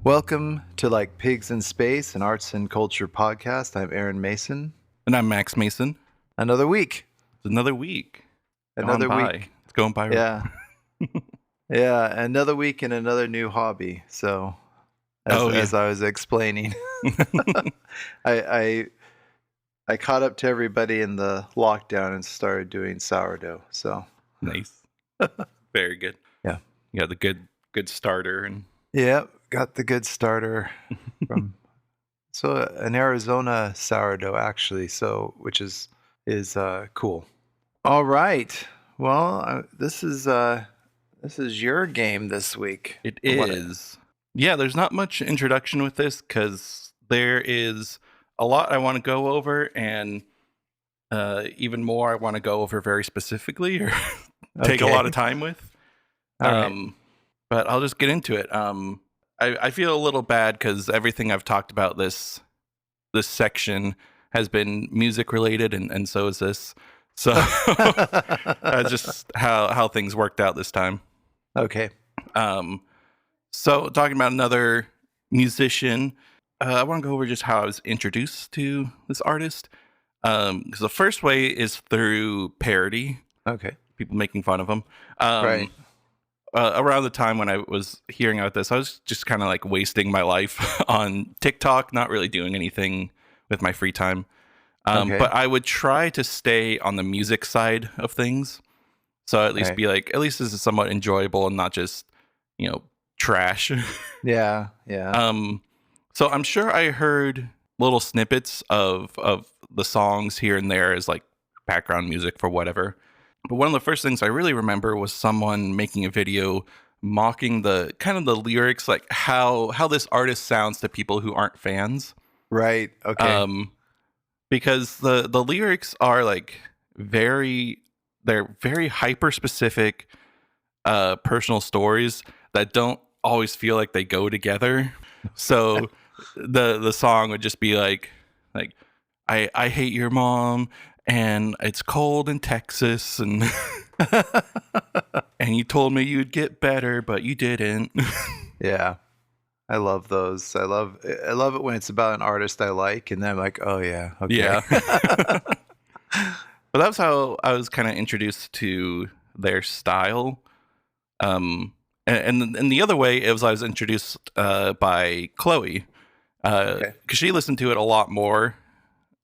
Welcome to Like Pigs in Space, an arts and culture podcast. I'm Aaron Mason. And I'm Max Mason. Another week. It's another week. Another gone by. week. It's going by. Yeah. Yeah. Another week and another new hobby. So, as I was explaining, I caught up to everybody in the lockdown and started doing sourdough. So nice. Very good. Yeah. You got the good starter and. Yeah, got the good starter from an Arizona sourdough actually, which is cool. All right. Well, this is your game this week. It is. Yeah, there's not much introduction with this because there is a lot I want to go over, and even more I want to go over very specifically or take a lot of time with. Right. But I'll just get into it. I feel a little bad because everything I've talked about this section has been music related, and so is this. So that's just how things worked out this time. Okay. So talking about another musician, I want to go over just how I was introduced to this artist. Because the first way is through parody. Okay. People making fun of him. Right. Around the time when I was hearing about this, I was just kind of like wasting my life on TikTok, not really doing anything with my free time. But I would try to stay on the music side of things. So at least be like, at least this is somewhat enjoyable and not just, trash. Yeah. So I'm sure I heard little snippets of the songs here and there as like background music for whatever. But one of the first things I really remember was someone making a video mocking the kind of the lyrics, like how this artist sounds to people who aren't fans. Right. Okay. Because the lyrics are like they're very hyper specific personal stories that don't always feel like they go together. So the song would just be like I hate your mom. And it's cold in Texas, and and you told me you'd get better, but you didn't. Yeah, I love those. I love it when it's about an artist I like, and then I'm like, oh yeah, okay. Yeah. But that's how I was kind of introduced to their style. And the other way it was I was introduced by Chloe, because she listened to it a lot more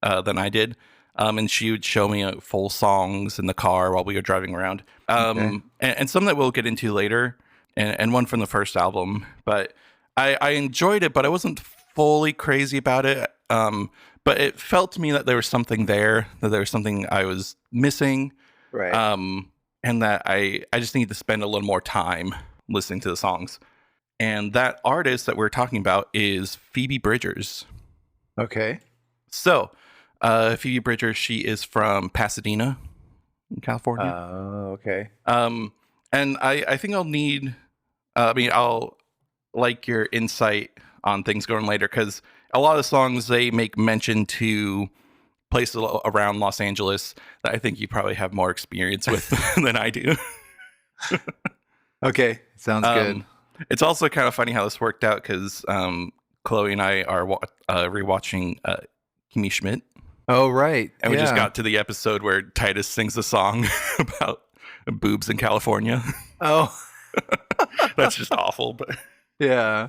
than I did. And she would show me full songs in the car while we were driving around. And some that we'll get into later, and one from the first album. But I enjoyed it, but I wasn't fully crazy about it. But it felt to me that there was something there, that there was something I was missing. Right. And that I just need to spend a little more time listening to the songs. And that artist that we're talking about is Phoebe Bridgers. Okay. So... Phoebe Bridgers, she is from Pasadena, in California. Okay. And I think I'll like your insight on things going later, because a lot of songs, they make mention to places around Los Angeles that I think you probably have more experience with than I do. Okay. Sounds good. It's also kind of funny how this worked out, because Chloe and I are rewatching Kimmy Schmidt. Oh, right. And we just got to the episode where Titus sings a song about boobs in California. Oh. That's just awful. But yeah.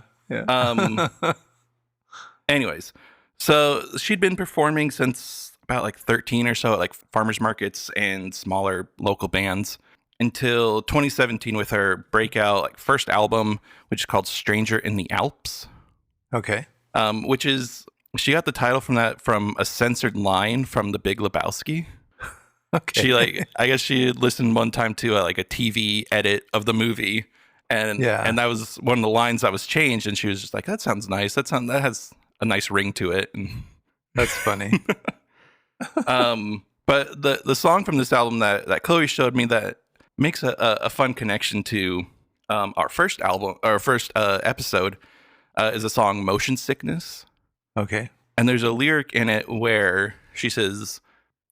Anyways, so she'd been performing since about like 13 or so at like farmers markets and smaller local bands until 2017 with her breakout like first album, which is called Stranger in the Alps. Okay. Which is... She got the title from a censored line from The Big Lebowski. Okay. She I guess she listened one time to a TV edit of the movie, and that was one of the lines that was changed, and she was just like, "That sounds nice. That has a nice ring to it." And that's funny. But the song from this album that Chloe showed me that makes a fun connection to our first episode is a song "Motion Sickness." Okay. And there's a lyric in it where she says,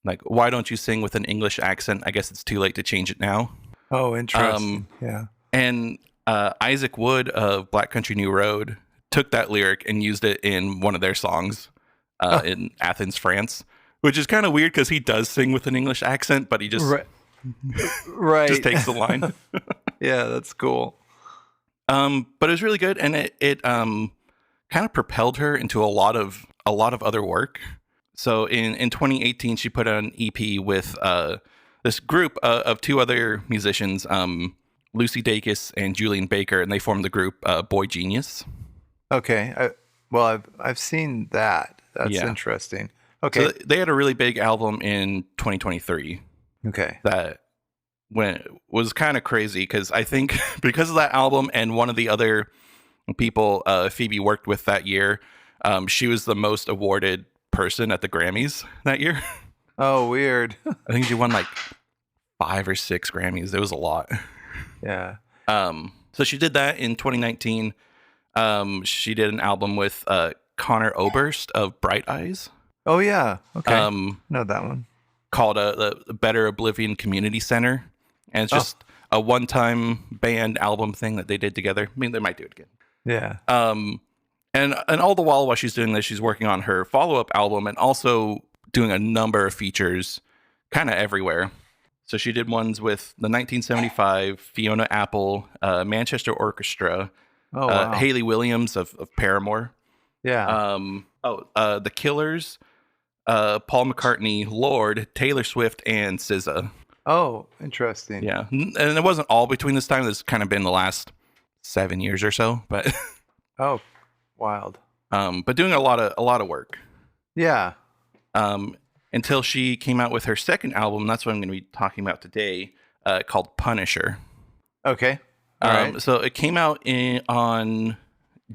like, why don't you sing with an English accent? I guess it's too late to change it now. Oh, interesting. Yeah. And Isaac Wood of Black Country New Road took that lyric and used it in one of their songs in Athens, France, which is kind of weird because he does sing with an English accent, but he just right. just takes the line. Yeah, that's cool. But it was really good, and it kind of propelled her into a lot of other work. So in 2018, she put out an EP with this group of two other musicians, Lucy Dacus and Julian Baker, and they formed the group Boy Genius. Okay. I've seen that. That's interesting. Okay. So they had a really big album in 2023. Okay. That was kind of crazy because I think because of that album and one of the other people Phoebe worked with that year, she was the most awarded person at the Grammys that year. Oh, weird. I think she won like 5 or 6 Grammys. It was a lot. Yeah. So she did that in 2019. She did an album with Connor Oberst of Bright Eyes. Oh yeah. Okay. Know that one. Called the Better Oblivion Community Center, and it's just a one-time band album thing that they did together. I mean, they might do it again. Yeah. And all the while she's doing this, she's working on her follow-up album and also doing a number of features kind of everywhere. So she did ones with the 1975 Fiona Apple, Manchester Orchestra, Hayley Williams of Paramore. Yeah. The Killers, Paul McCartney, Lord, Taylor Swift, and SZA. Oh, interesting. Yeah, and it wasn't all between this time. It's kind of been the last 7 years or so, but oh, wild. But doing a lot of work. Yeah. Until she came out with her second album. That's what I'm going to be talking about today, called Punisher. Okay. All right. So it came out on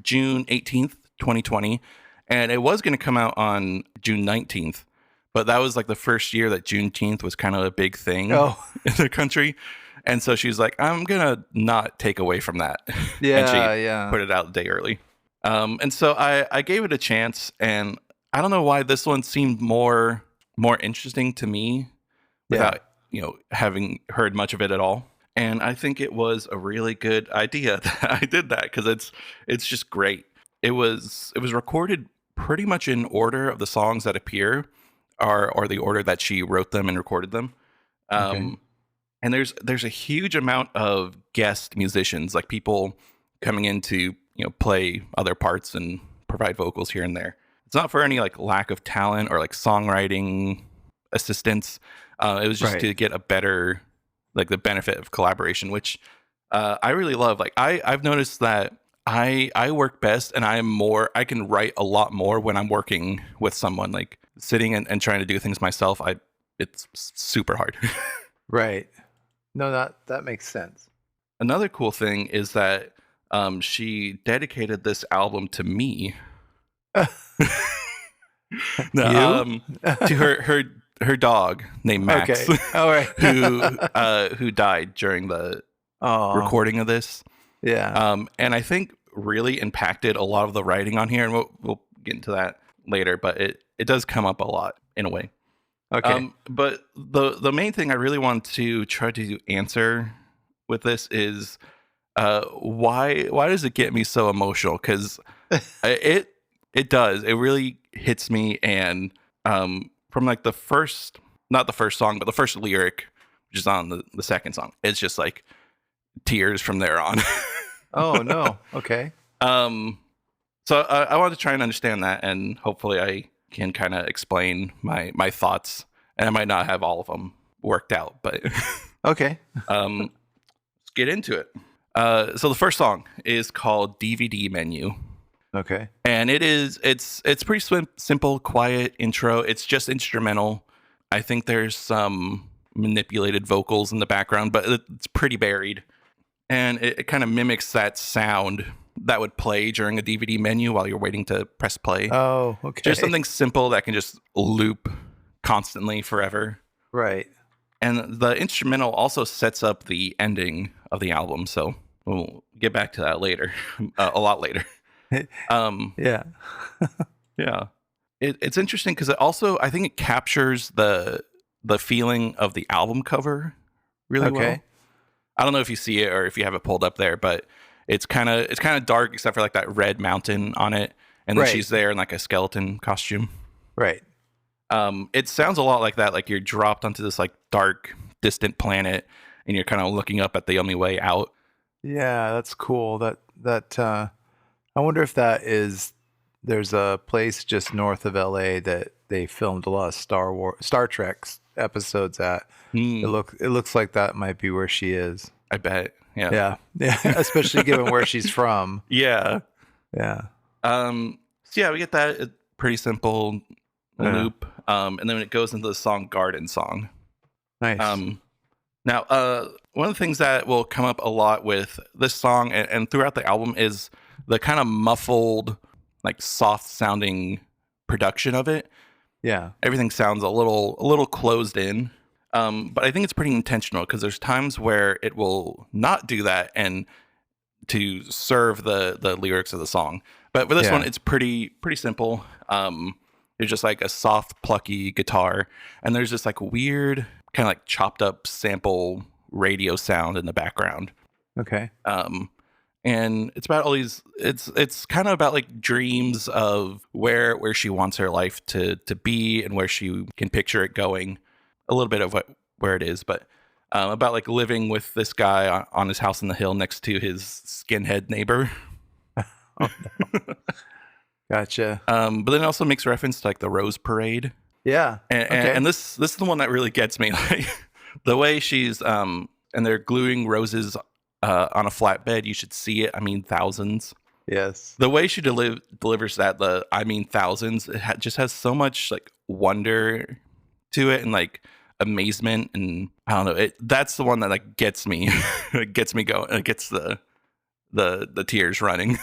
June 18th, 2020, and it was going to come out on June 19th, but that was like the first year that Juneteenth was kind of a big thing in the country. And so she was like, I'm going to not take away from that. Yeah, and she yeah. put it out a day early. And so I gave it a chance, and I don't know why this one seemed more interesting to me without, having heard much of it at all. And I think it was a really good idea that I did that because it's just great. It was recorded pretty much in order of the songs that appear, or the order that she wrote them and recorded them. And there's a huge amount of guest musicians, like people coming in to play other parts and provide vocals here and there. It's not for any like lack of talent or like songwriting assistance. It was just to get a better, like, the benefit of collaboration, which I really love. Like I've noticed that I work best and I can write a lot more when I'm working with someone, like sitting and trying to do things myself. It's super hard. Right. No, that makes sense. Another cool thing is that she dedicated this album to me. To her dog named Max. Okay. All right. who died during the recording of this. Yeah. And I think really impacted a lot of the writing on here, and we'll get into that later, but it does come up a lot in a way. Okay. But the main thing I really want to try to answer with this is why does it get me so emotional? Because it does. It really hits me, and from like not the first song, but the first lyric, which is on the second song, it's just like tears from there on. Oh no. Okay. So I wanted to try and understand that, and hopefully I can kind of explain my thoughts, and I might not have all of them worked out, but okay. Let's get into it. So the first song is called DVD Menu. Okay. And it's pretty simple, quiet intro. It's just instrumental. I think there's some manipulated vocals in the background, but it's pretty buried. And it kind of mimics that sound that would play during a DVD menu while you're waiting to press play. Oh, okay. Just something simple that can just loop constantly forever. Right. And the instrumental also sets up the ending of the album. So we'll get back to that later, a lot later. Yeah. Yeah. It's interesting because I think it captures the feeling of the album cover really well. I don't know if you see it or if you have it pulled up there, but It's kind of dark except for like that red mountain on it, and then Right. she's there in like a skeleton costume. Right. It sounds a lot like that, like you're dropped onto this like dark, distant planet, and you're kind of looking up at the only way out. Yeah, that's cool. I wonder if there's a place just north of LA that they filmed a lot of Star Trek episodes at. Hmm, It looks like that might be where she is. I bet. Yeah. Yeah. Yeah, especially given where she's from. Yeah. Yeah. So yeah, we get that pretty simple Yeah. loop. And then it goes into the song Garden Song. Nice. Now, one of the things that will come up a lot with this song and throughout the album is the kind of muffled, like soft sounding production of it. Yeah. Everything sounds a little closed in. But I think it's pretty intentional because there's times where it will not do that and to serve the lyrics of the song. But for this Yeah. one, it's pretty simple. There's just like a soft, plucky guitar, and there's this like weird, kind of like chopped up sample radio sound in the background. Okay. And it's about all these. It's kind of about like dreams of where she wants her life to be and where she can picture it going. A little bit of where it is, but about like living with this guy on his house in the hill next to his skinhead neighbor. Oh, no. Gotcha. But then it also makes reference to like the Rose Parade, Yeah. and this is the one that really gets me. Like the way she's and they're gluing roses on a flatbed. You should see it. I mean, thousands. Yes. The way she delivers that, I mean, thousands. It just has so much like wonder to it and like amazement, and I don't know. That's the one that like gets me, it gets me going. It gets the tears running.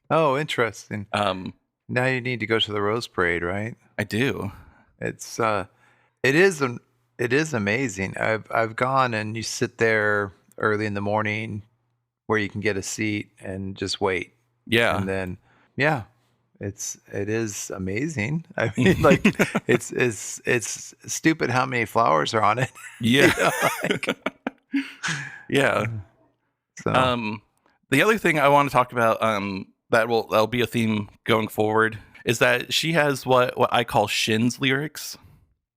Oh, interesting. Um, Now you need to go to the Rose Parade, right? I do. It's it is it is amazing. I've gone and you sit there early in the morning where you can get a seat and just wait. Yeah. And then yeah, it is amazing. I mean, like it's stupid how many flowers are on it. Yeah. You know, like, Yeah. so The other thing I want to talk about, that'll be a theme going forward, is that she has what I call Shin's lyrics,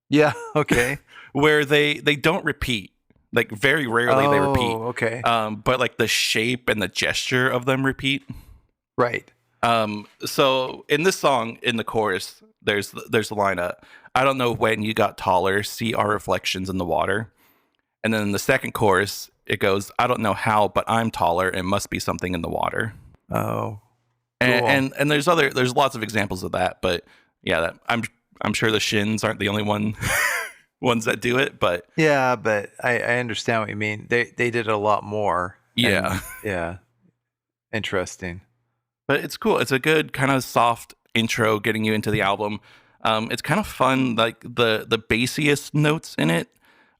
yeah, okay. where they don't repeat. Like very rarely they repeat. Oh, okay. But like the shape and the gesture of them repeat. Right. So in this song, in the chorus, there's the line I don't know when you got taller, see our reflections in the water. And then in the second chorus, it goes, I don't know how, but I'm taller and must be something in the water. Oh, And there's lots of examples of that, but yeah, I'm sure the Shins aren't the only ones that do it, but yeah, but I understand what you mean. They did a lot more. yeah. And, yeah. Interesting. But it's cool. It's a good kind of soft intro getting you into the album. It's kind of fun. Like the bassiest notes in it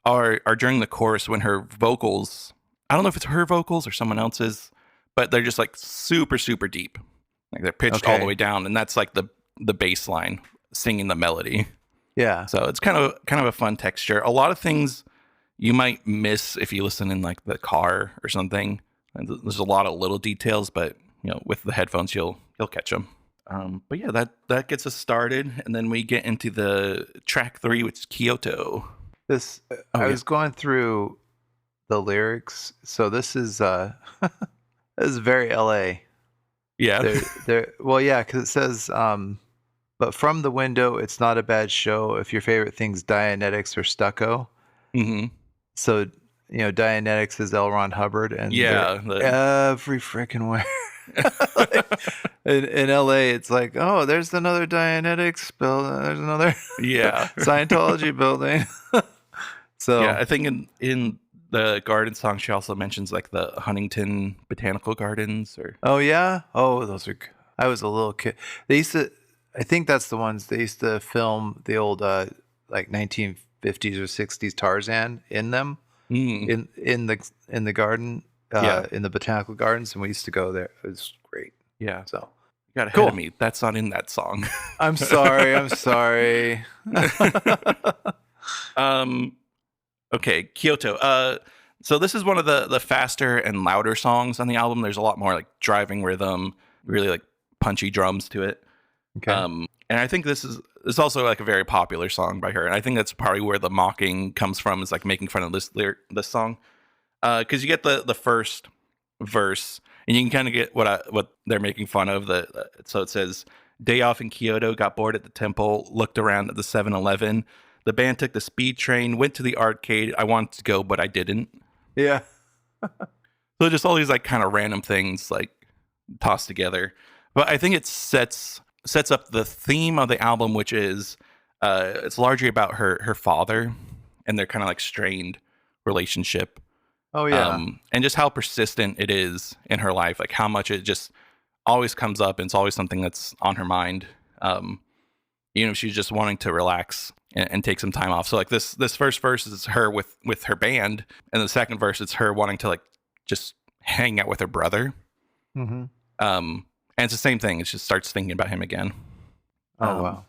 are during the chorus when her vocals. I don't know if it's her vocals or someone else's, but they're just like super super deep. Like they're pitched all the Okay. way down, and that's like the bass line singing the melody. Yeah. So it's kind of a fun texture. A lot of things you might miss if you listen in like the car or something. And there's a lot of little details, but you know, with the headphones, you'll catch them. But yeah, that gets us started, and then we get into the track 3, which is Kyoto. This Oh, I yeah. was going through the lyrics. So this is this is very LA. Yeah. Well, yeah, because it says but from the window, it's not a bad show if your favorite thing's Dianetics or stucco. Hmm. So, you know, Dianetics is L. Ron Hubbard, and Yeah. they're every freaking where. Like, in LA, it's like, oh, there's another Dianetics building. There's another Yeah. Scientology building. So, Yeah. I think in the garden song, she also mentions like the Huntington Botanical Gardens or. oh yeah, oh those are. I was a little kid. They used to. I think that's the ones they used to film the old like 1950s or 60s Tarzan in them Mm, in the garden Yeah. in the botanical gardens, and we used to go there. It was great. yeah. So You got ahead Cool. of me. That's not in that song. I'm sorry. I'm sorry. Okay, Kyoto. So this is one of the faster and louder songs on the album. There's a lot more like driving rhythm, really like punchy drums to it. Okay. And I think this is also like a very popular song by her. And I think that's probably where the mocking comes from, is like making fun of this song. Because you get the first verse, and you can kind of get what they're making fun of. So it says, "Day off in Kyoto, got bored at the temple, looked around at the 7-Eleven. The band took the speed train, went to the arcade. I wanted to go, but I didn't." Yeah. So just all these like kind of random things like tossed together. But I think it sets up the theme of the album, which is it's largely about her father and their kind of like strained relationship. Oh yeah. And just how persistent it is in her life, like how much it just always comes up and it's always something that's on her mind. She's just wanting to relax and take some time off. So like this first verse is her with her band, and the second verse it's her wanting to like just hang out with her brother. Mm-hmm. And it's the same thing. It just starts thinking about him again. Oh wow.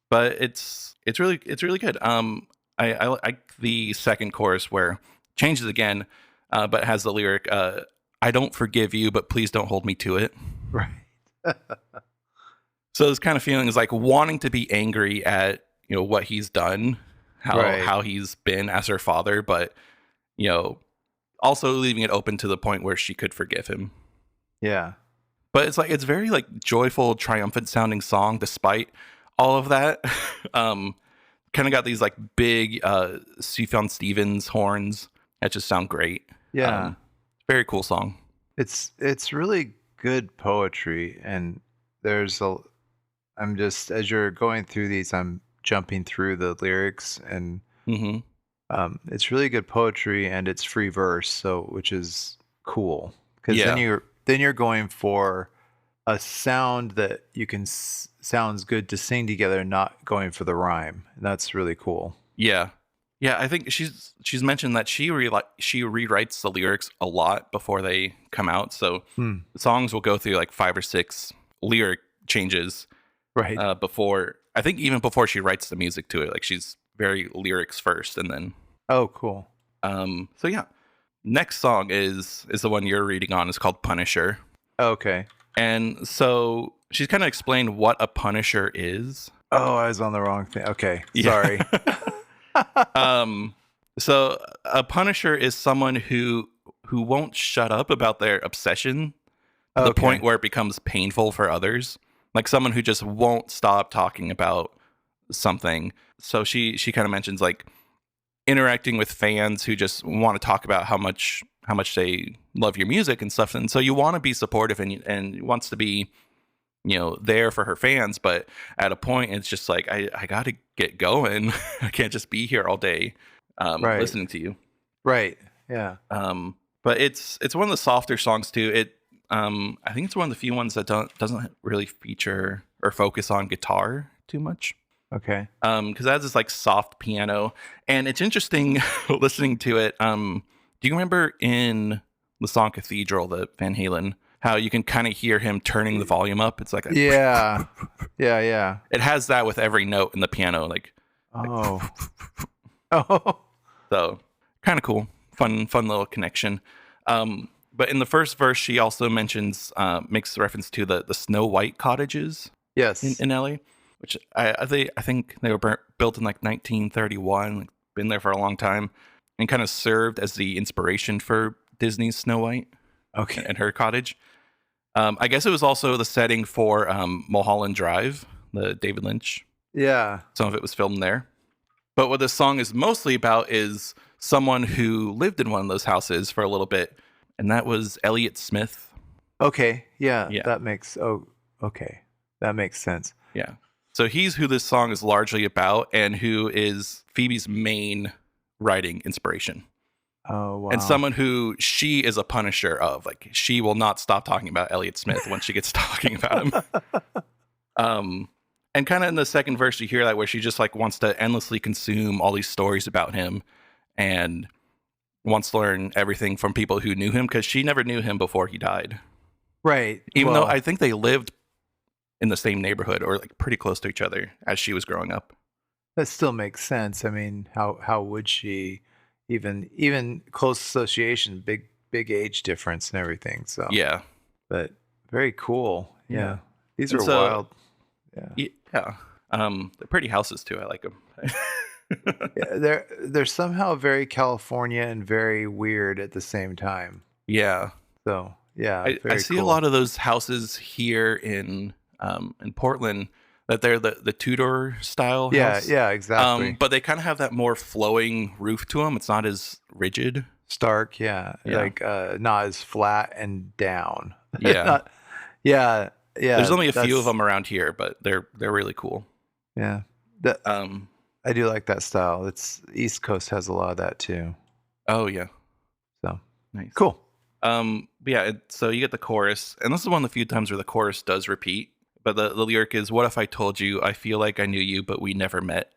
But it's really good. I like the second chorus where it changes again, but has the lyric, "I don't forgive you, but please don't hold me to it." Right. So this kind of feeling is like wanting to be angry at what he's done, how he's been as her father, but also leaving it open to the point where she could forgive him. Yeah. But it's very like joyful, triumphant sounding song despite all of that. Kind of got these like big Sufjan Stevens horns that just sound great. Yeah. Very cool song. It's really good poetry, and I'm just, as you're going through these, I'm jumping through the lyrics, and it's really good poetry, and it's free verse, so which is cool, because then you're going for a sound that you can sounds good to sing together, not going for the rhyme. And that's really cool. Yeah. I think she's mentioned that she rewrites the lyrics a lot before they come out. So the songs will go through like 5 or 6 lyric changes, right? Before, I think even before she writes the music to it. Like she's very lyrics first, and then. Oh, cool. So yeah, next song is the one you're reading on. It's called "Punisher." Okay. And so she's kind of explained what a punisher is. Oh, I was on the wrong thing. Okay, sorry. So a punisher is someone who won't shut up about their obsession to the point where it becomes painful for others. Like someone who just won't stop talking about something. So she kind of mentions like interacting with fans who just want to talk about how much they love your music and stuff. And so you want to be supportive and wants to be, there for her fans. But at a point, it's just like, I got to get going. I can't just be here all day listening to you. Right. Yeah. But it's one of the softer songs too. I think it's one of the few ones that doesn't really feature or focus on guitar too much. Okay. Because it has this like soft piano, and it's interesting listening to it. Do you remember in the song Cathedral, the Van Halen, how you can kind of hear him turning the volume up? It's like yeah. It has that with every note in the piano, like oh. So kind of cool, fun little connection. But in the first verse, she also mentions makes reference to the Snow White cottages. Yes. In LA, which I think they were built in like 1931, like been there for a long time, and kind of served as the inspiration for Disney's Snow White. Okay. And her cottage. I guess it was also the setting for Mulholland Drive, the David Lynch. Yeah. Some of it was filmed there. But what this song is mostly about is someone who lived in one of those houses for a little bit, and that was Elliott Smith. Okay. Yeah. That makes sense. Yeah. So he's who this song is largely about, and who is Phoebe's main writing inspiration. Oh, wow. And someone who she is a punisher of. Like, she will not stop talking about Elliott Smith when she gets talking about him. And kind of in the second verse, you hear that where she just like wants to endlessly consume all these stories about him and wants to learn everything from people who knew him, because she never knew him before he died. Right. Even though I think they lived in the same neighborhood or like pretty close to each other as she was growing up. That still makes sense. I mean, how would she, even close association, big age difference and everything. So, Yeah. but very cool. Yeah, these And are so, wild. Yeah, yeah. They're pretty houses too. I like them. yeah. They're somehow very California and very weird at the same time. Yeah. So yeah, I very see a cool. lot of those houses here in Portland that they're the Tudor style Yeah, house. yeah, exactly. But they kind of have that more flowing roof to them. It's not as rigid. Stark, yeah, Yeah. like not as flat and down. Yeah. Not, yeah, There's yeah. only a few of That's them around here, but they're really cool. yeah. That Um I do like that style. It's East Coast has a lot of that too. oh yeah. So Nice. cool. But yeah, so you get the chorus, and this is one of the few times where the chorus does repeat. But the lyric is, "What if I told you I feel like I knew you, but we never met?"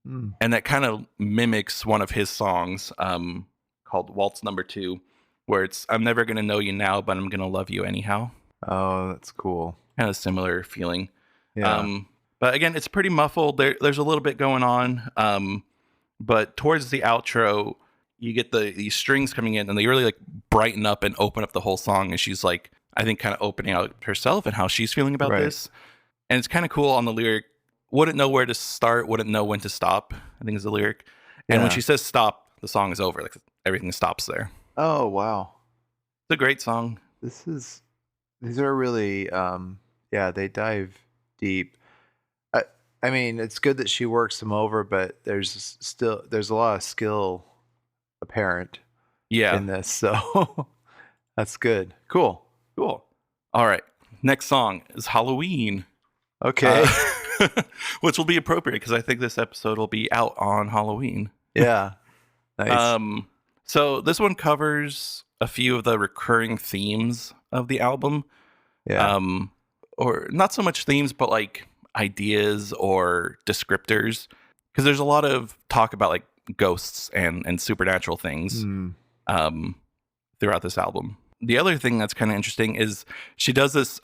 Mm. And that kind of mimics one of his songs, called Waltz Number Two, where it's, "I'm never gonna know you now, but I'm gonna love you anyhow." Oh, that's cool. Kind of similar feeling. Yeah. But again, it's pretty muffled. There's a little bit going on. But towards the outro, you get these strings coming in, and they really like brighten up and open up the whole song. And she's like, I think, kind of opening out herself and how she's feeling about Right. this. And it's kind of cool on the lyric. Wouldn't know where to start, wouldn't know when to stop, I think is the lyric. And when Yeah. she says stop, the song is over. Like everything stops there. Oh, wow. It's a great song. These are really yeah, they dive deep. I I mean, it's good that she works them over, but there's a lot of skill apparent Yeah. in this. So that's good. Cool. Cool. All right. Next song is Halloween. Okay. Which will be appropriate because I think this episode will be out on Halloween. Yeah. Nice. So this one covers a few of the recurring themes of the album. Yeah. Or not so much themes, but like ideas or descriptors. Because there's a lot of talk about like ghosts and supernatural things Hmm. throughout this album. The other thing that's kind of interesting is she does this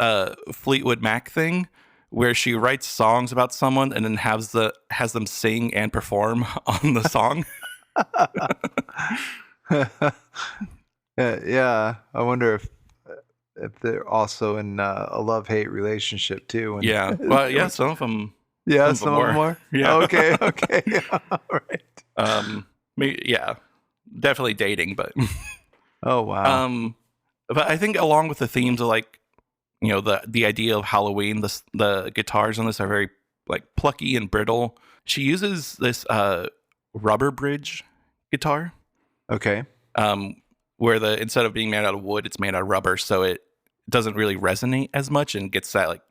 Fleetwood Mac thing where she writes songs about someone and then has them sing and perform on the song. Yeah. I wonder if they're also in a love-hate relationship too. And Yeah. Well, yeah, some of them. yeah, some some of of them them are. Yeah. Okay. Okay. Yeah. All right. Yeah, definitely dating, but Oh wow. but I think along with the themes of like, the idea of Halloween, the guitars on this are very like plucky and brittle. She uses this rubber bridge guitar, Okay. where instead of being made out of wood, it's made out of rubber, so it doesn't really resonate as much and gets that like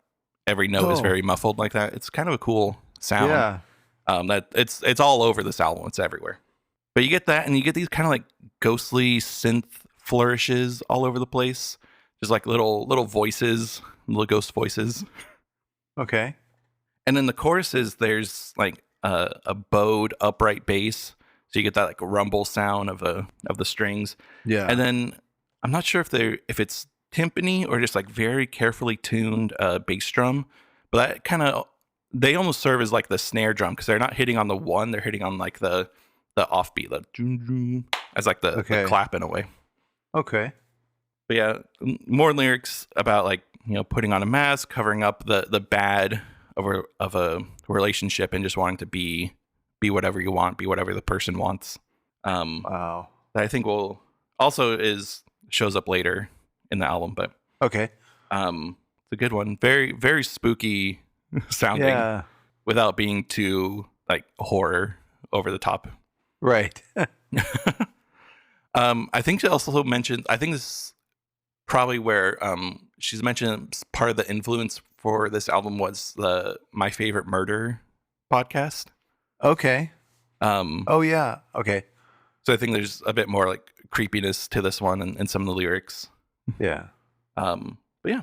every note is Oh. very muffled like that. It's kind of a cool sound. Yeah. That it's all over this album. It's everywhere. But you get that, and you get these kind of like ghostly synth flourishes all over the place. Just like little voices, little ghost voices. Okay. And then the choruses, there's like a bowed upright bass, so you get that like rumble sound of the strings. Yeah. And then I'm not sure if it's timpani or just like very carefully tuned bass drum, but that kind of, they almost serve as like the snare drum because they're not hitting on the one, they're hitting on like the offbeat, as like the clap in a way. Okay. But yeah, more lyrics about like, putting on a mask, covering up the bad of a relationship, and just wanting to be whatever you want, be whatever the person wants. Wow. That I think will also shows up later in the album, but Okay. it's a good one. Very, very spooky sounding, Yeah. without being too like horror over the top. Right. I think she also mentioned, I think this is probably where she's mentioned part of the influence for this album was the My Favorite Murder podcast. Okay. Um, Oh yeah. Okay. so I think there's a bit more like creepiness to this one and some of the lyrics. Yeah. But yeah,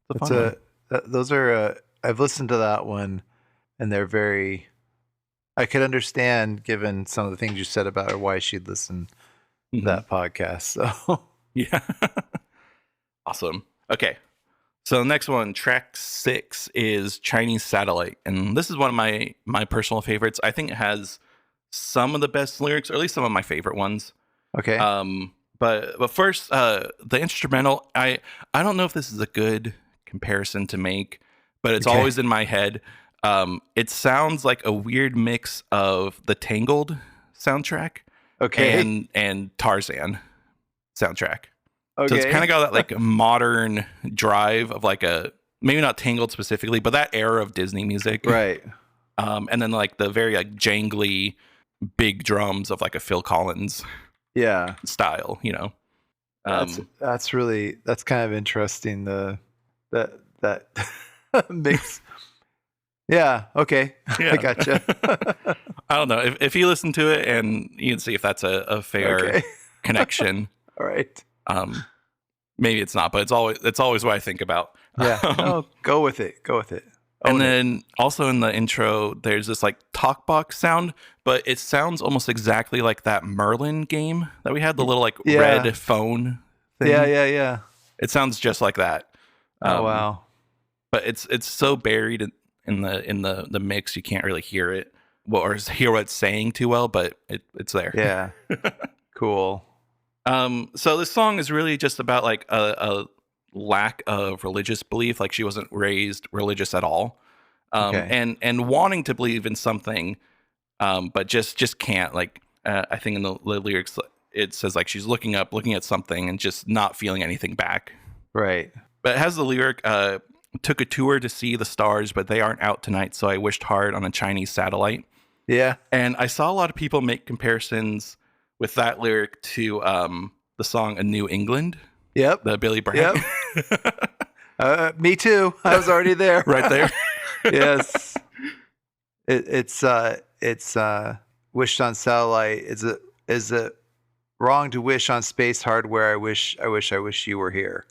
it's a It's fun one. those are I've listened to that one, and they're very. I could understand, given some of the things you said about her, why she'd listen to Mhm. that podcast. So Yeah. Awesome. Okay. So the next one, track 6, is Chinese Satellite. And this is one of my personal favorites. I think it has some of the best lyrics, or at least some of my favorite ones. Okay. But first, the instrumental. I don't know if this is a good comparison to make, but it's Okay. always in my head. It sounds like a weird mix of the Tangled soundtrack Okay. and Tarzan soundtrack. So it's Okay. kind of got that like modern drive of like a maybe not Tangled specifically, but that era of Disney music. Right. And then like the very like jangly big drums of like a Phil Collins Yeah. style, you know. That's kind of interesting. That mix. Yeah. Okay. Yeah. I gotcha. I don't know if you listen to it and you can see if that's a fair Okay. connection. All right. Maybe it's not, but it's always what I think about. Yeah. No, go with it. Go with it. And Own it. then also in the intro, there's this like talk box sound, but it sounds almost exactly like that Merlin game that we had, the little like Yeah. red phone thing. Yeah. It sounds just like that. Oh wow. But it's so buried in the mix, you can't really hear it, well, or hear what it's saying too well, but it's there. Yeah. Cool. So this song is really just about like a lack of religious belief. Like she wasn't raised religious at all. Okay. And wanting to believe in something, but just can't. Like I think in the lyrics it says like she's looking at something and just not feeling anything back. Right. But it has the lyric, took a tour to see the stars, but they aren't out tonight, so I wished hard on a Chinese satellite. Yeah. And I saw a lot of people make comparisons with that lyric to the song "A New England," Yep. the Billy Bragg. Yep. Me too. I was already there. Right there. Yes. It's wished on satellite. Is it wrong to wish on space hardware? I wish you were here.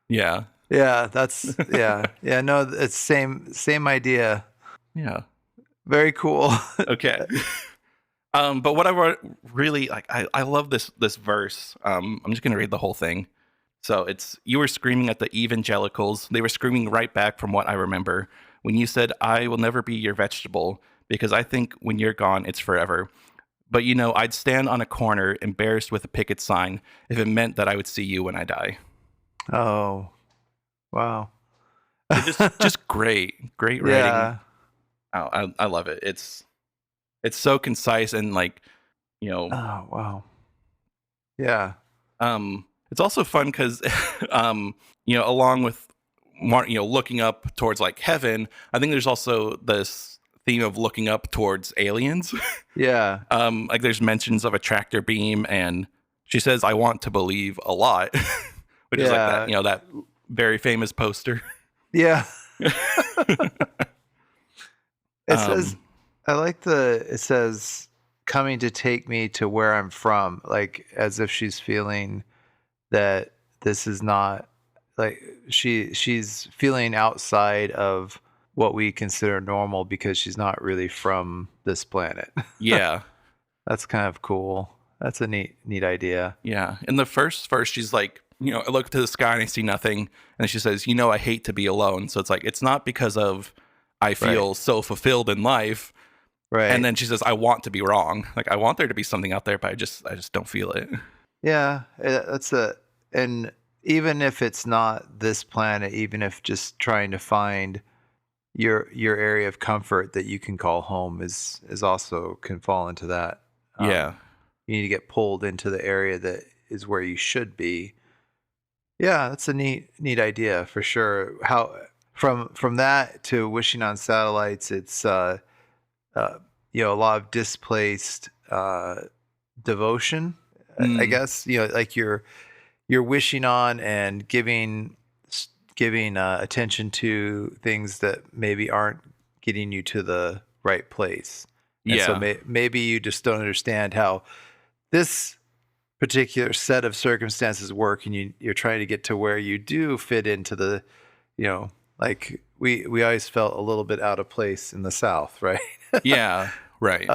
Yeah. Yeah, that's yeah. No, it's same idea. Yeah. Very cool. Okay. But what I really like, I love this verse. I'm just gonna read the whole thing. So it's, you were screaming at the evangelicals. They were screaming right back from what I remember when you said, I will never be your vegetable because I think when you're gone, it's forever. But you know, I'd stand on a corner embarrassed with a picket sign if it meant that I would see you when I die. Oh, wow. Just great writing. Yeah. Oh, I love it. It's so concise and like, you know. Oh, wow. Yeah. It's also fun because, you know, along with, you know, looking up towards like heaven, I think there's also this theme of looking up towards aliens. Yeah. Like there's mentions of a tractor beam, and she says, "I want to believe a lot," which is like that, you know, that very famous poster. Yeah. It says, I like it says, coming to take me to where I'm from, like as if she's feeling that this is not like she's feeling outside of what we consider normal because she's not really from this planet. Yeah. That's kind of cool. That's a neat idea. Yeah. In the first verse, she's like, you know, I look to the sky and I see nothing. And she says, you know, I hate to be alone. So it's like, it's not because of I feel so fulfilled in life. Right. And then she says, I want to be wrong. Like I want there to be something out there, but I just don't feel it. Yeah. And even if it's not this planet, even if just trying to find your area of comfort that you can call home is also can fall into that. Yeah. You need to get pulled into the area that is where you should be. Yeah, that's a neat idea for sure. How from that to wishing on satellites, it's you know, a lot of displaced devotion, I guess. You know, like you're wishing on and giving attention to things that maybe aren't getting you to the right place. And so maybe you just don't understand how this particular set of circumstances work, and you're trying to get to where you do fit into the, you know, like we always felt a little bit out of place in the South, right? Yeah, right.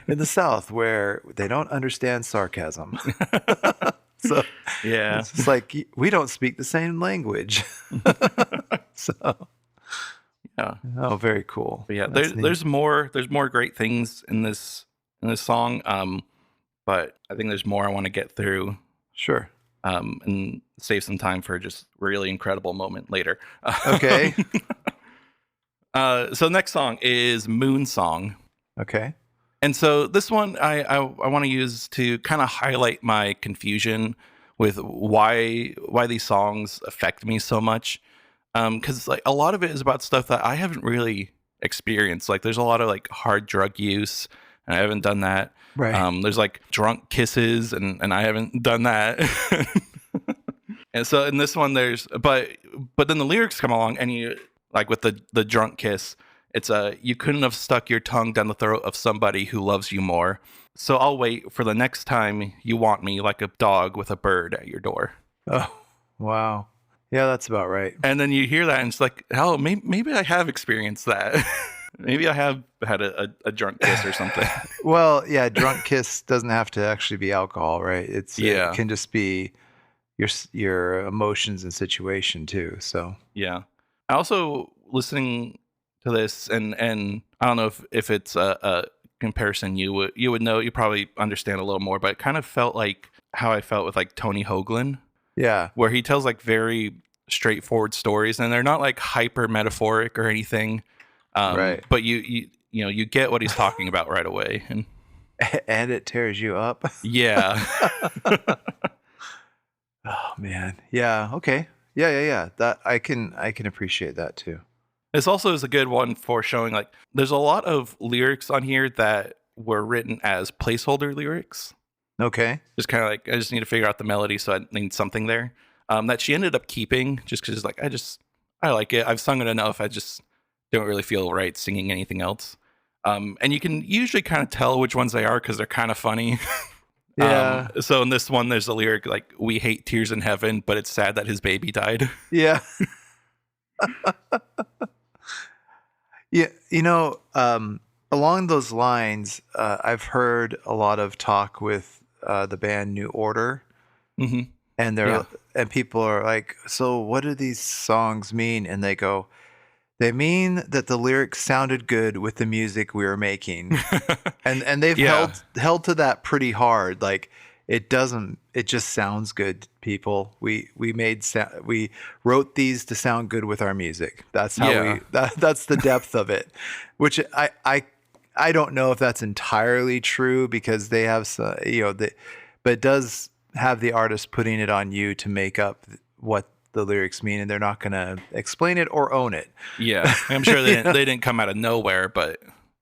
In the South where they don't understand sarcasm. So yeah, it's like we don't speak the same language. So yeah. Oh, very cool. But yeah, there's more great things in this in this song. But I think there's more I want to get through, Sure. and save some time for just really incredible moment later. Okay. So next song is Moon Song. Okay. And so this one I want to use to kind of highlight my confusion with why these songs affect me so much. Because like a lot of it is about stuff that I haven't really experienced. Like there's a lot of like hard drug use, and I haven't done that. Right. There's like drunk kisses, and I haven't done that. And so in this one, but then the lyrics come along, and you like with the drunk kiss. It's you couldn't have stuck your tongue down the throat of somebody who loves you more. So I'll wait for the next time you want me, like a dog with a bird at your door. Oh, wow. Yeah, that's about right. And then you hear that, and it's like, hell, maybe I have experienced that. Maybe I have had a drunk kiss or something. Well, yeah, drunk kiss doesn't have to actually be alcohol, right? It can just be your emotions and situation too. So Yeah. I also listening to this, and I don't know if it's a comparison you would know, you probably understand a little more, but it kind of felt like how I felt with like Tony Hoagland. yeah, Where he tells like very straightforward stories, and they're not like hyper metaphoric or anything. right. But you know you get what he's talking about right away, and And it tears you up. yeah. Oh man. Yeah. Okay. Yeah. That I can appreciate that too. This also is a good one for showing like there's a lot of lyrics on here that were written as placeholder lyrics. Okay. Just kind of like I just need to figure out the melody, so I need something there. That she ended up keeping just because like I like it. I've sung it enough. I just don't really feel right singing anything else. And you can usually kind of tell which ones they are because they're kind of funny. Yeah. So in this one, there's a lyric like, "We hate tears in heaven, but it's sad that his baby died." Yeah. Yeah. Along those lines, I've heard a lot of talk with the band New Order, Hmm. and Yeah. and people are like, "So what do these songs mean?" And they go, "They mean that the lyrics sounded good with the music we were making." And they've Yeah. held to that pretty hard. Like it just sounds good, people. We wrote these to sound good with our music. That's how Yeah. that's the depth of it. Which I don't know if that's entirely true because they have some, but it does have the artist putting it on you to make up what the lyrics mean, and they're not going to explain it or own it. Yeah. I'm sure they didn't come out of nowhere, but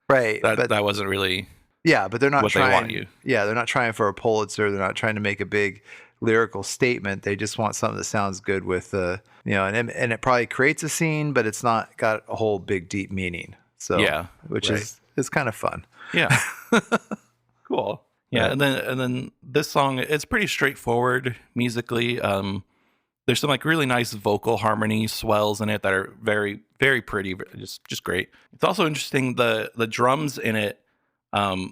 Right. But that wasn't really yeah, but they're not what they trying. want you. Yeah, they're not trying for a Pulitzer. They're not trying to make a big lyrical statement. They just want something that sounds good with and it probably creates a scene, but it's not got a whole big deep meaning. So Yeah. which Right. is kind of fun. Yeah. Cool. Yeah, Right. and then this song, it's pretty straightforward musically. There's some like really nice vocal harmony swells in it that are very very pretty, just great. It's also interesting the drums in it.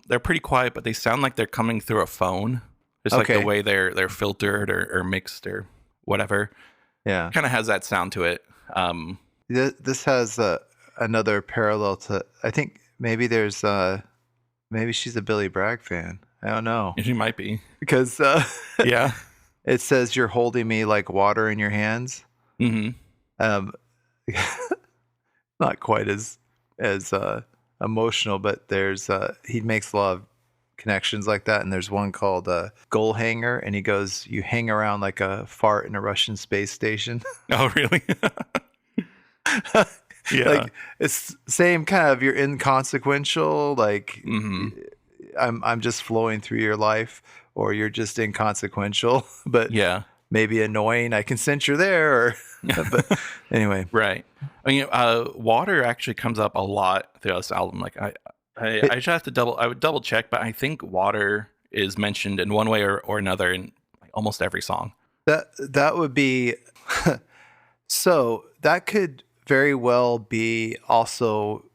They're pretty quiet, but they sound like they're coming through a phone. Just like Okay. the way they're filtered or mixed or whatever. Yeah. Kind of has that sound to it. This has another parallel to. I think maybe there's maybe she's a Billy Bragg fan. I don't know She might be. because Yeah. it says you're holding me like water in your hands. Hmm. Um, not quite as emotional, but there's he makes a lot of connections like that, and there's one called Goal Hanger, and he goes, "You hang around like a fart in a Russian space station." Oh, really? Yeah. Like it's same kind of you're inconsequential, like Hmm. I'm just flowing through your life, or you're just inconsequential, but Yeah. maybe annoying. I can sense you're there, or but anyway. Right. I mean, water actually comes up a lot throughout this album. Like I just have to I would double check, but I think water is mentioned in one way or another in like almost every song. That would be so that could very well be also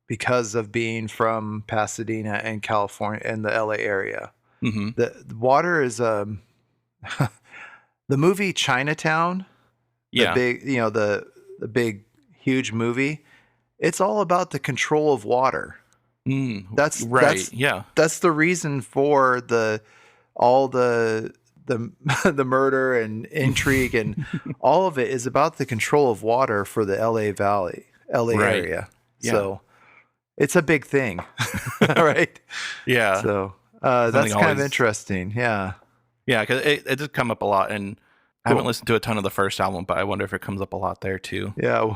because of being from Pasadena and California and the LA area. Hmm. The water is the movie Chinatown, the Yeah. big the big huge movie. It's all about the control of water. That's Right. Yeah. that's the reason for all the the murder and intrigue and all of it is about the control of water for the LA Right. area. Yeah. So it's a big thing, right? Yeah. So Something that's kind of always. interesting. Yeah. Yeah, because it did come up a lot, and I haven't Cool. listened to a ton of the first album, but I wonder if it comes up a lot there too. Yeah.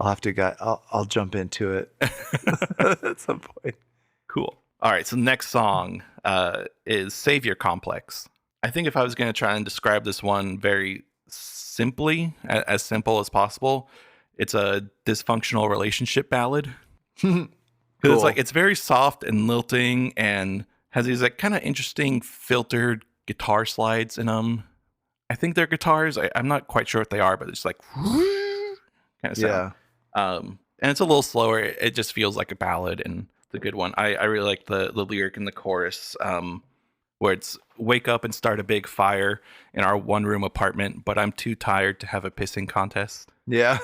I'll have to I'll jump into it at some point. Cool. All right, so the next song is Savior Complex. I think if I was going to try and describe this one very simply, as simple as possible, it's a dysfunctional relationship ballad. Because it's like Cool. it's very soft and lilting and has these like kind of interesting filtered guitar slides in them. I think they're guitars. I'm not quite sure what they are, but it's like kind of sound. Yeah. And it's a little slower. It just feels like a ballad, and it's a good one. I really like the lyric in the chorus, where it's "Wake up and start a big fire in our one room apartment, but I'm too tired to have a pissing contest." Yeah.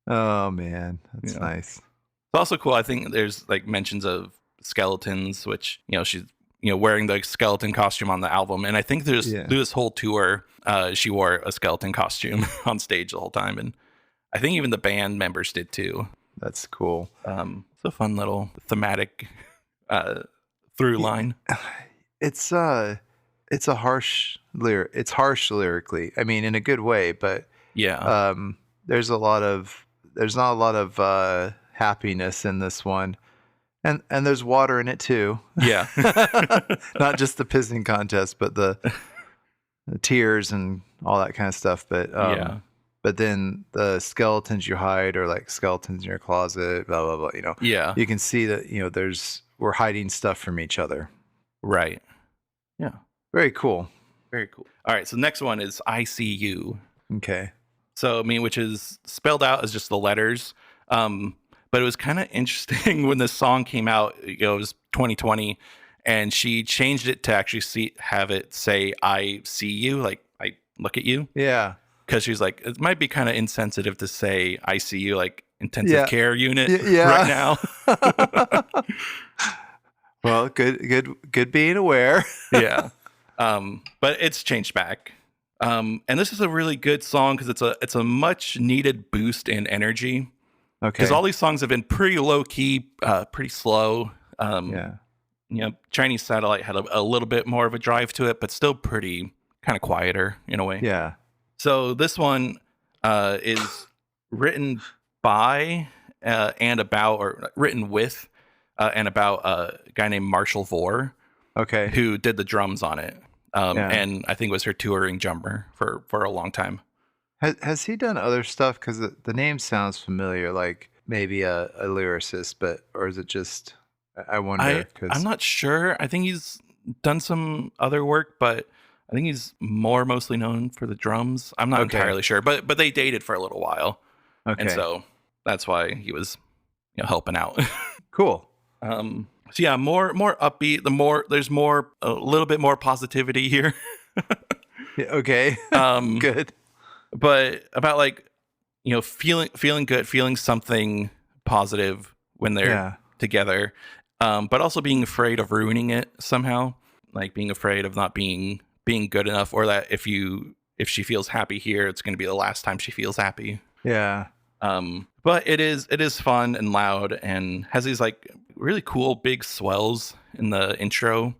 Oh man, that's Yeah. nice. It's also cool. I think there's like mentions of skeletons, which she's wearing the skeleton costume on the album, and I think through this whole tour, she wore a skeleton costume on stage the whole time, and I think even the band members did too. That's cool. It's a fun little thematic through line. It's a harsh lyric. It's harsh lyrically. I mean, in a good way, but Yeah. there's not a lot of happiness in this one. And there's water in it too. Yeah. Not just the pissing contest, but the tears and all that kind of stuff. But Yeah. but then the skeletons you hide are like skeletons in your closet, blah blah blah. Yeah. You can see that we're hiding stuff from each other. Right. Yeah. Very cool. Very cool. All right. So the next one is I See You. Okay. So, which is spelled out as just the letters. But it was kind of interesting when this song came out. It was 2020, and she changed it to actually have it say "I see you," like I look at you. Yeah. Because she's like, it might be kind of insensitive to say "I see you," like intensive care unit right now. Well, good being aware. Yeah. But it's changed back. And this is a really good song because it's a much needed boost in energy. Okay. Because all these songs have been pretty low key, pretty slow. Chinese Satellite had a little bit more of a drive to it, but still pretty kind of quieter in a way. Yeah. So this one is written by and about, or written with and about a guy named Marshall Vore. Okay. Who did the drums on it. And I think was her touring drummer for a long time. Has he done other stuff? Because the name sounds familiar, like maybe a lyricist, or is it just? I wonder. I'm not sure. I think he's done some other work, but I think he's mostly known for the drums. I'm not entirely sure, but they dated for a little while, and so that's why he was helping out. Cool. So yeah, more upbeat. There's a little bit more positivity here. Yeah, okay. Good. But about like feeling good, feeling something positive when they're together, but also being afraid of ruining it somehow, like being afraid of not being good enough, or that if she feels happy here, it's going to be the last time she feels happy. Yeah. But it is fun and loud and has these like really cool big swells in the intro.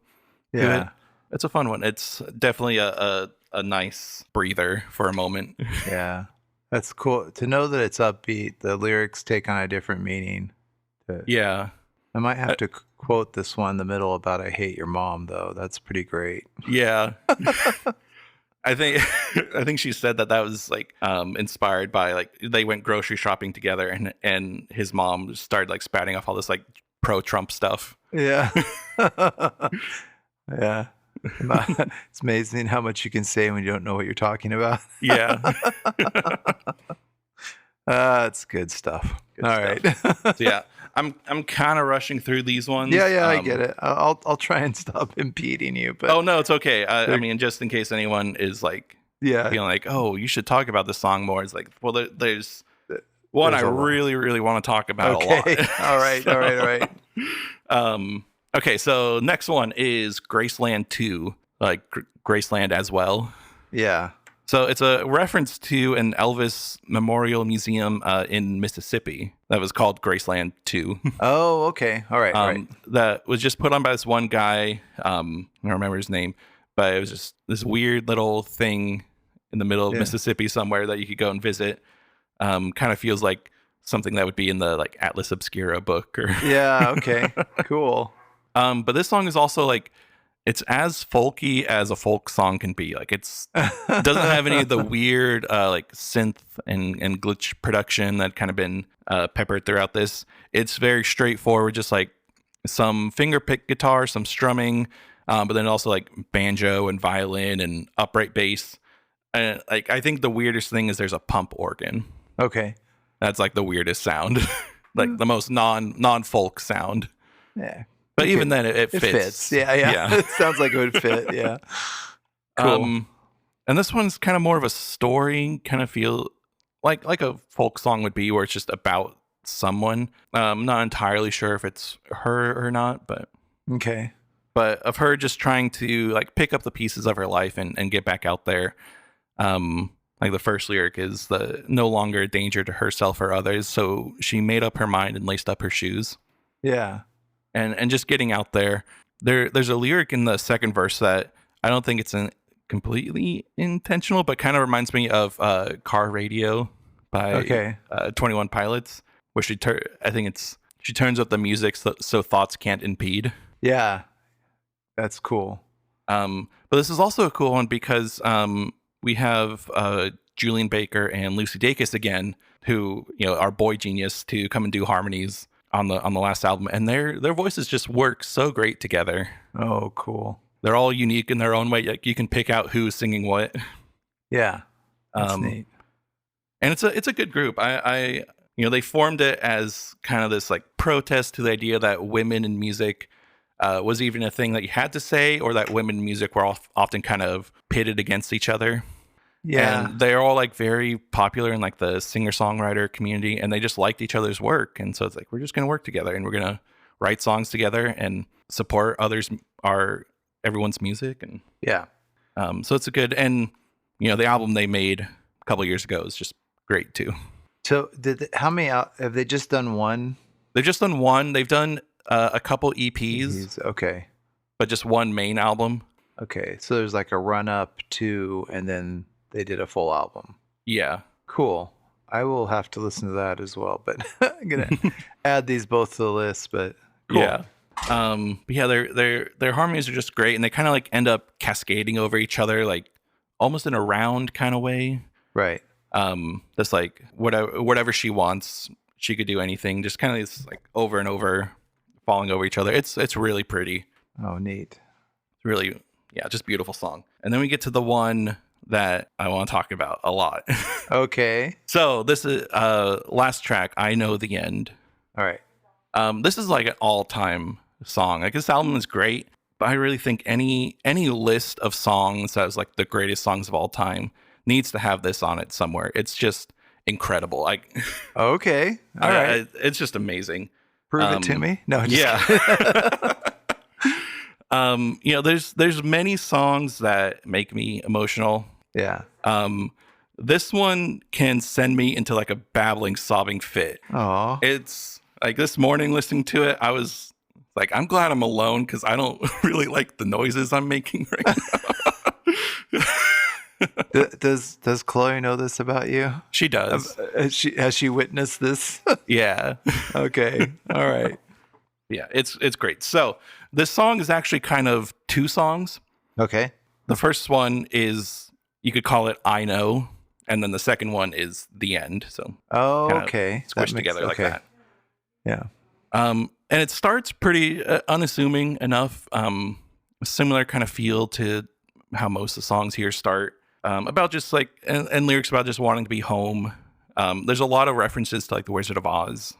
Yeah. It's a fun one. It's definitely a nice breather for a moment. Yeah. That's cool to know that it's upbeat. The lyrics take on a different meaning. Yeah. I might have to quote this one in the middle about "I hate your mom," though. That's pretty great. Yeah. I think she said that was like inspired by like they went grocery shopping together and his mom started like spouting off all this like pro-Trump stuff. Yeah. Yeah. It's amazing how much you can say when you don't know what you're talking about. Yeah. That's good stuff. All right. So yeah, I'm kind of rushing through these ones. Yeah, I get it. I'll try and stop impeding you. But oh no, it's okay. I mean, just in case anyone is like, feeling like, oh, you should talk about this song more. It's like, well, there's one I really, really want to talk about a lot. All right. All right. Okay, so next one is Graceland 2, like Graceland as well. Yeah. So it's a reference to an Elvis Memorial Museum in Mississippi that was called Graceland 2. Oh, okay. All right. That was just put on by this one guy. I don't remember his name, but it was just this weird little thing in the middle of Mississippi somewhere that you could go and visit. Kind of feels like something that would be in the like Atlas Obscura book. Or yeah. Okay. Cool. But this song is also like, it's as folky as a folk song can be. Like it doesn't have any of the weird like synth and glitch production that kind of been peppered throughout this. It's very straightforward, just like some finger pick guitar, some strumming, but then also like banjo and violin and upright bass. And like I think the weirdest thing is there's a pump organ. Okay. That's like the weirdest sound, like the most non-folk sound. Yeah. But even then, it fits. It fits. Yeah. It sounds like it would fit. Yeah. Cool. And this one's kind of more of a story, kind of feel like a folk song would be, where it's just about someone. I'm not entirely sure if it's her or not, but okay. But of her just trying to like pick up the pieces of her life and get back out there. Like the first lyric is no longer a danger to herself or others, so she made up her mind and laced up her shoes. Yeah. And just getting out there. There's a lyric in the second verse that I don't think it's completely intentional, but kind of reminds me of Car Radio by 21 Pilots, where she turns up the music so thoughts can't impede. Yeah, that's cool. But this is also a cool one because we have Julian Baker and Lucy Dacus again, who are boy genius to come and do harmonies on the last album, and their voices just work so great together. Oh, cool. They're all unique in their own way. Like you can pick out who's singing what. Yeah, that's neat. And it's a good group. They formed it as kind of this like protest to the idea that women in music was even a thing that you had to say, or that women in music were often kind of pitted against each other. Yeah. And they're all like very popular in like the singer-songwriter community, and they just liked each other's work. And so it's like, we're just going to work together and we're going to write songs together and support everyone's music. And yeah. So it's a good, and the album they made a couple years ago is just great too. So how many have they just done one? They've just done one. They've done a couple EPs. Okay. But just one main album. Okay. So there's like a run up to, and then they did a full album. Yeah. Cool. I will have to listen to that as well, but I'm going to add these both to the list, but cool. Yeah. But yeah, their harmonies are just great, and they kind of like end up cascading over each other, like almost in a round kind of way. Right. That's like whatever she wants, she could do anything, just kind of like over and over falling over each other. It's really pretty. Oh, neat. Really, yeah, just beautiful song. And then we get to the one that I want to talk about a lot. Okay. So this is last track, I Know the End. All right. This is like an all-time song. Like this album is great, but I really think any list of songs that is like the greatest songs of all time needs to have this on it somewhere. It's just incredible. Like okay. All right. It's just amazing. Prove it to me. No, there's many songs that make me emotional. Yeah. This one can send me into like a babbling, sobbing fit. Oh. It's like this morning listening to it, I was like, I'm glad I'm alone because I don't really like the noises I'm making right now. Does Chloe know this about you? She does. Has she witnessed this? Yeah. Okay. All right. Yeah, it's great. So this song is actually kind of two songs. Okay. The first one is, you could call it I Know, and then the second one is The End. So okay. Squished together like that. Yeah. And it starts pretty unassuming enough. Similar kind of feel to how most of the songs here start. About just like, and lyrics about just wanting to be home. There's a lot of references to like the Wizard of Oz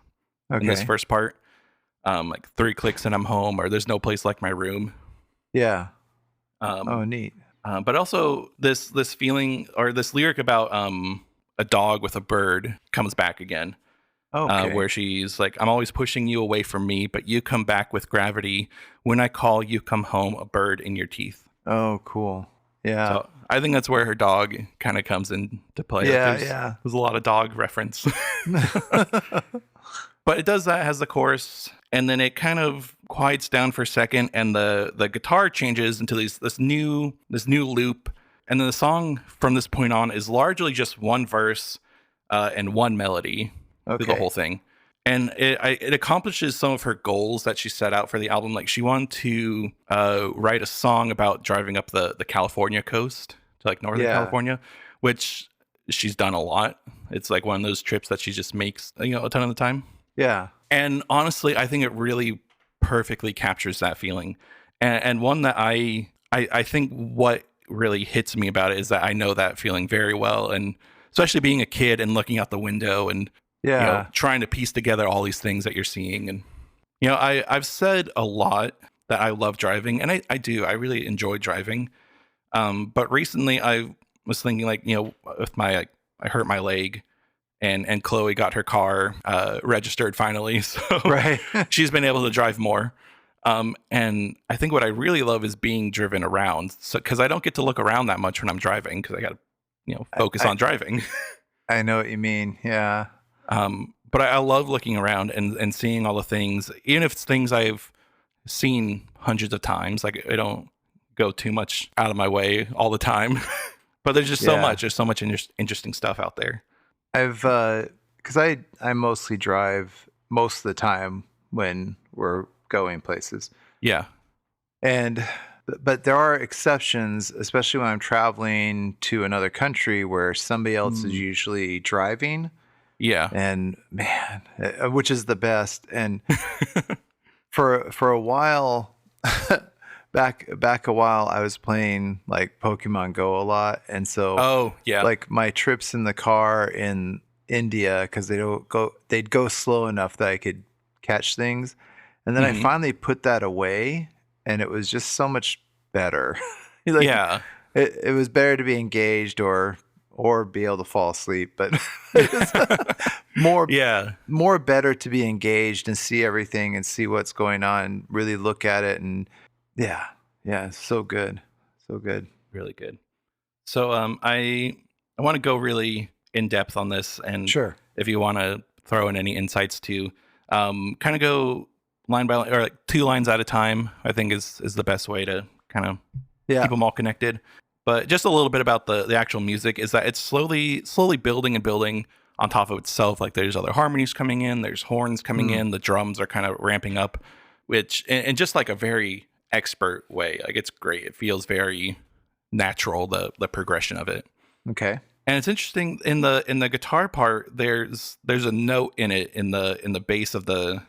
in this first part. Like 3 clicks and I'm home, or there's no place like my room. Yeah. Oh, neat. But also this feeling, or this lyric about a dog with a bird comes back again. Okay. Where she's like, I'm always pushing you away from me, but you come back with gravity. When I call, you come home, a bird in your teeth. Oh, cool. Yeah. So I think that's where her dog kind of comes into play. Like Yeah. there's a lot of dog reference. But it does that, has the chorus, and then it kind of quiets down for a second, and the guitar changes into this new loop, and then the song from this point on is largely just one verse and one melody through the whole thing. And it accomplishes some of her goals that she set out for the album. Like she wanted to write a song about driving up the California coast to like Northern California, which she's done a lot. It's like one of those trips that she just makes, a ton of the time. Yeah. And honestly, I think it really perfectly captures that feeling. And one that I think what really hits me about it is that I know that feeling very well. And especially being a kid and looking out the window and trying to piece together all these things that you're seeing. And, I've said a lot that I love driving, and I do. I really enjoy driving. But recently I was thinking with I hurt my leg. And Chloe got her car registered finally, so she's been able to drive more. And I think what I really love is being driven around, because I don't get to look around that much when I'm driving, because I got to focus on driving. I know what you mean. Yeah. But I love looking around and seeing all the things, even if it's things I've seen hundreds of times. Like I don't go too much out of my way all the time, but there's just so much. There's so much interesting stuff out there. Because I mostly drive most of the time when we're going places. Yeah. But there are exceptions, especially when I'm traveling to another country where somebody else is usually driving. Yeah. And man, which is the best. And for a while, back a while, I was playing like Pokemon Go a lot, and so like my trips in the car in India, because they'd go slow enough that I could catch things, and then I finally put that away, and it was just so much better. It was better to be engaged or be able to fall asleep, but more better to be engaged and see everything and see what's going on and really look at it. And yeah, so good. Really good. So I want to go really in depth on this, and if you want to throw in any insights too, kind of go line by line, or like 2 lines at a time, I think is the best way to kind of keep them all connected. But just a little bit about the actual music is that it's slowly building and building on top of itself. Like there's other harmonies coming in, there's horns coming in, the drums are kind of ramping up, which in just like a very expert way. Like it's great. It feels very natural, the progression of it. Okay. And it's interesting in the guitar part, there's a note in it in the bass of the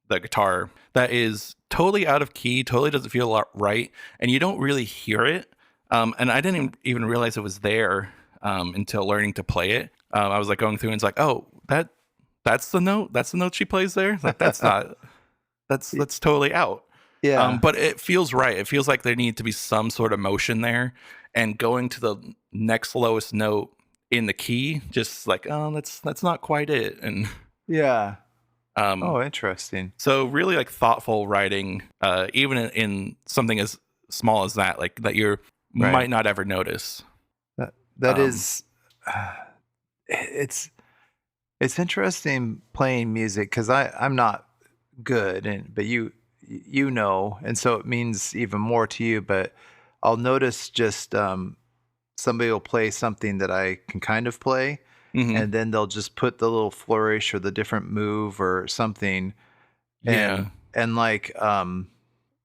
guitar that is totally out of key, totally doesn't feel right, and you don't really hear it. And I didn't even realize it was there until learning to play it. I was like going through and it's like, oh, that's the note. That's the note she plays there. Like that's not. That's totally out. Yeah. But it feels right. It feels like there needs to be some sort of motion there, and going to the next lowest note in the key, just like, oh, that's not quite it. And yeah. Oh, interesting. So really like thoughtful writing, even in something as small as that, like that you might not ever notice. That is, it's interesting playing music, because I'm not good, but you know, and so it means even more to you. But I'll notice just somebody will play something that I can kind of play, and then they'll just put the little flourish or the different move or something. And like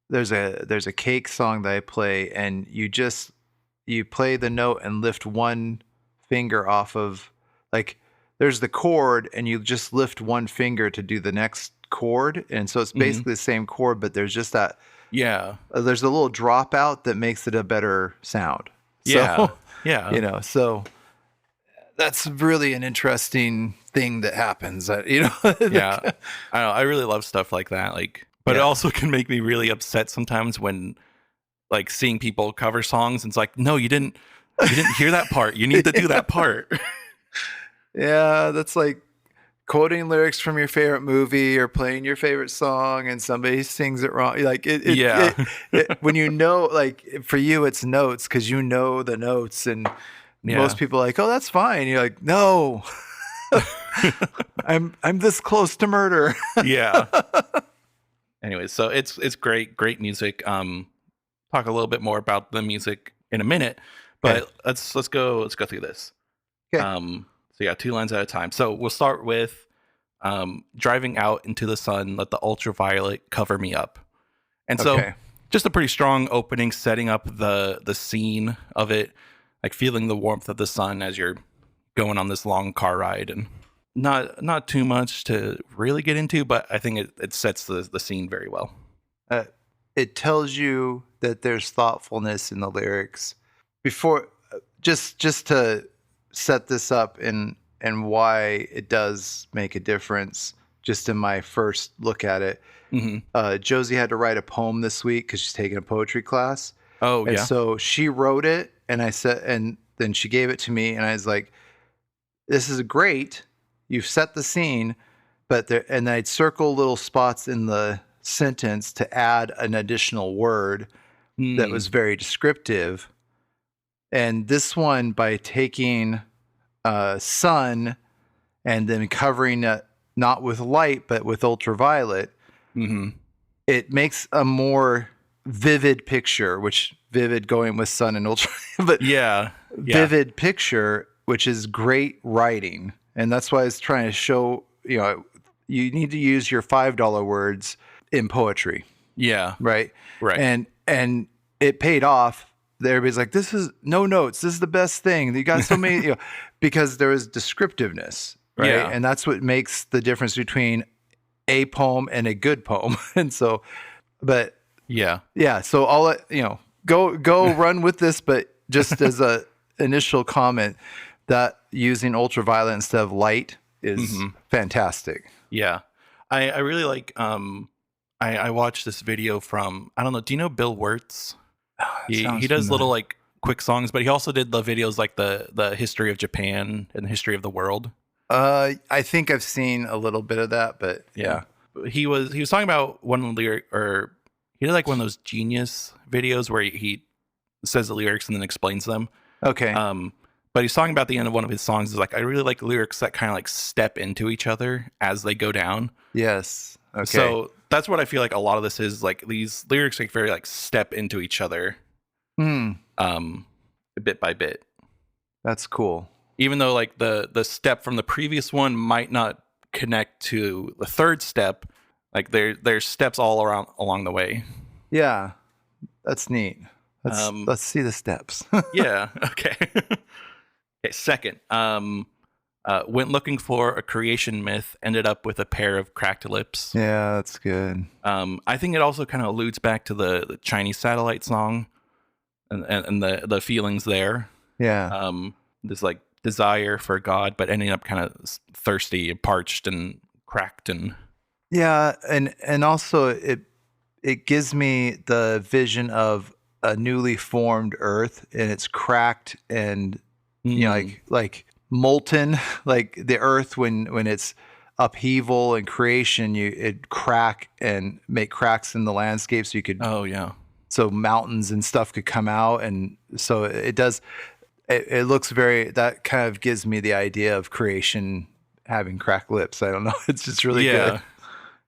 there's a Cake song that I play, and you play the note and lift one finger off of, like, there's the chord and you just lift one finger to do the next chord, and so it's basically the same chord, but there's just that there's a little dropout that makes it a better sound. So, so that's really an interesting thing that happens. I don't know, I really love stuff like that. Like, but it also can make me really upset sometimes when, like, seeing people cover songs and it's like, no, you didn't hear that part. You need to do that part. Yeah, that's like quoting lyrics from your favorite movie or playing your favorite song and somebody sings it wrong. Like Yeah. when you know, like for you, it's notes because you know the notes, and most Yeah. people are like, oh, that's fine. You're like, no, I'm this close to murder. Yeah. Anyways, so it's great music. Talk a little bit more about the music in a minute, Okay. but let's go through this. Okay. So yeah, two lines at a time. So we'll start with driving out into the sun, let the ultraviolet cover me up. And so Okay. just a pretty strong opening, setting up the scene of it, like feeling the warmth of the sun as you're going on this long car ride, and not too much to really get into, but I think it sets the scene very well. Uh, it tells you that there's thoughtfulness in the lyrics. Before, just to set this up and why it does make a difference. Just in my first look at it, Josie had to write a poem this week because she's taking a poetry class, Oh and yeah. so she wrote it, and I said, and then she gave it to me, and I was like, "This is great. You've set the scene." But there, and I'd circle little spots in the sentence to add an additional word that was very descriptive. And this one, by taking sun and then covering it not with light but with ultraviolet, it makes a more vivid picture. Which vivid going with sun and ultra, but Yeah. vivid picture, which is great writing. And that's why I was trying to show, you need to use your $5 words in poetry, Yeah. right? Right. And it paid off. Everybody's like, this is no notes. This is the best thing. You got so many, because there is descriptiveness, right? Yeah. And that's what makes the difference between a poem and a good poem. And so, but Yeah. yeah, so I'll go run with this, but just as a initial comment, that using ultraviolet instead of light is fantastic. Yeah. I really like I watched this video from, I don't know, do you know Bill Wirtz? He Sounds does little familiar. like quick songs, but he also did the videos like the history of Japan and the history of the world. I think I've seen a little bit of that, but yeah. He was talking about one lyric, or he did like one of those Genius videos where he says the lyrics and then explains them. Okay. But he's talking about the end of one of his songs is like, I really like lyrics that kind of like step into each other as they go down. Yes. Okay. So that's what I feel like a lot of this is, like these lyrics like very like step into each other, bit by bit. That's cool. Even though like the step from the previous one might not connect to the third step, like there's steps all around along the way. Yeah, that's neat. Let's see the steps. Yeah. Okay. Okay. Second, went looking for a creation myth, ended up with a pair of cracked lips. Yeah, that's good. I think it also kind of alludes back to the Chinese satellite song and the feelings there. Yeah. This like desire for God, but ending up kind of thirsty and parched and cracked and Yeah, and also it gives me the vision of a newly formed Earth, and it's cracked and like molten, like the Earth when it's upheaval and creation, it crack and make cracks in the landscape, so you could so mountains and stuff could come out, and so it does. It looks that kind of gives me the idea of creation having cracked lips. I don't know. It's just really good.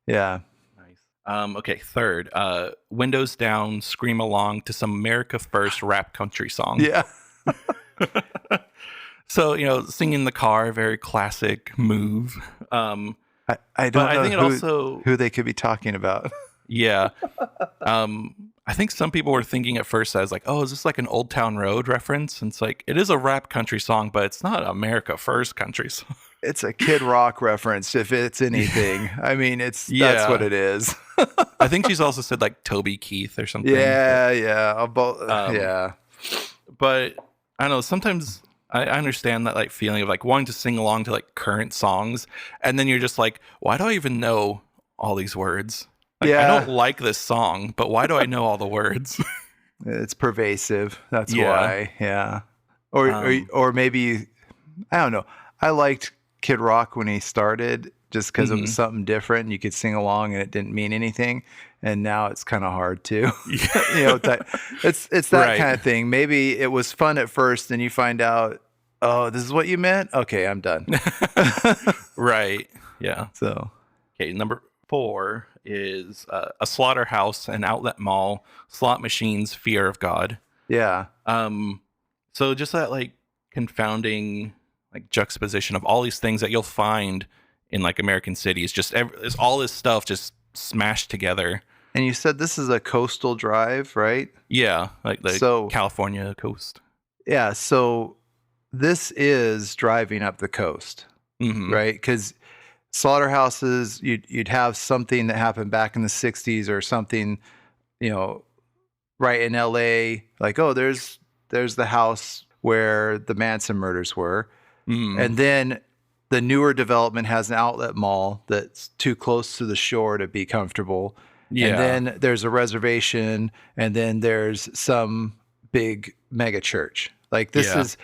Yeah. Nice. Okay, third. Windows down, scream along to some America First rap country song. Yeah. So, singing in the car, very classic move. I don't know I think it also who they could be talking about. Yeah. I think some people were thinking at first as like, oh, is this like an Old Town Road reference? And it's like, it is a rap country song, but it's not America First country song. It's a Kid Rock reference, if it's anything. I mean, that's what it is. I think she's also said like Toby Keith or something. Yeah, yeah. Yeah. But I don't know, sometimes I understand that like feeling of like wanting to sing along to like current songs, and then you're just like, why do I even know all these words? Like, I don't like this song, but why do I know all the words? It's pervasive. That's why. Yeah. Or maybe, I don't know. I liked Kid Rock when he started just because it was Mm-hmm. something different and you could sing along and it didn't mean anything. And now it's kind of hard to, Yeah. it's that Right. kind of thing. Maybe it was fun at first and you find out, oh, this is what you meant? Okay, I'm done. Right. Yeah. So, Okay. Number 4 is a slaughterhouse, an outlet mall, slot machines, fear of God. yeah. So just that like confounding like juxtaposition of all these things that you'll find in like American cities, just it's all this stuff just smashed together. And you said this is a coastal drive, right? Yeah, like the So, California coast. yeah. So this is driving up the coast, Mm-hmm. right? Because slaughterhouses, you'd have something that happened back in the 60s or something, you know, right in LA, like, oh, there's the house where the Manson murders were. Mm. And then the newer development has an outlet mall that's too close to the shore to be comfortable. Yeah. And then there's a reservation, and then there's some big mega church. Like this is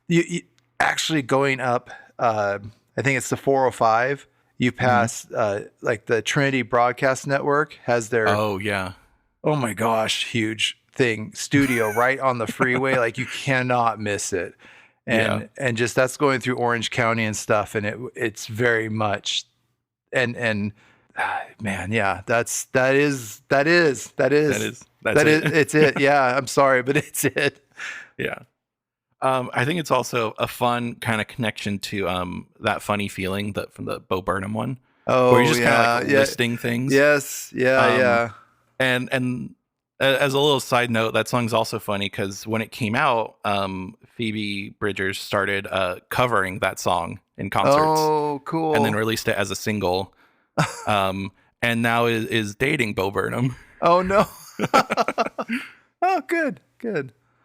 you actually going up I think it's the 405. You pass like the Trinity Broadcast Network has their Oh yeah. oh my gosh, huge thing studio right on the freeway. Like you cannot miss it. And just that's going through Orange County and stuff. And it's very much and man, yeah, that is it. it's it. Yeah, I'm sorry, but it's it. Yeah. I think it's also a fun kind of connection to that funny feeling that from the Bo Burnham one. Oh, where you're just kind of yeah, like yeah. listing things. Yes, yeah, yeah. And as a little side note, that song's also funny because when it came out, Phoebe Bridgers started covering that song in concerts. Oh, cool. And then released it as a single. And now is dating Bo Burnham. Oh no. Oh, good.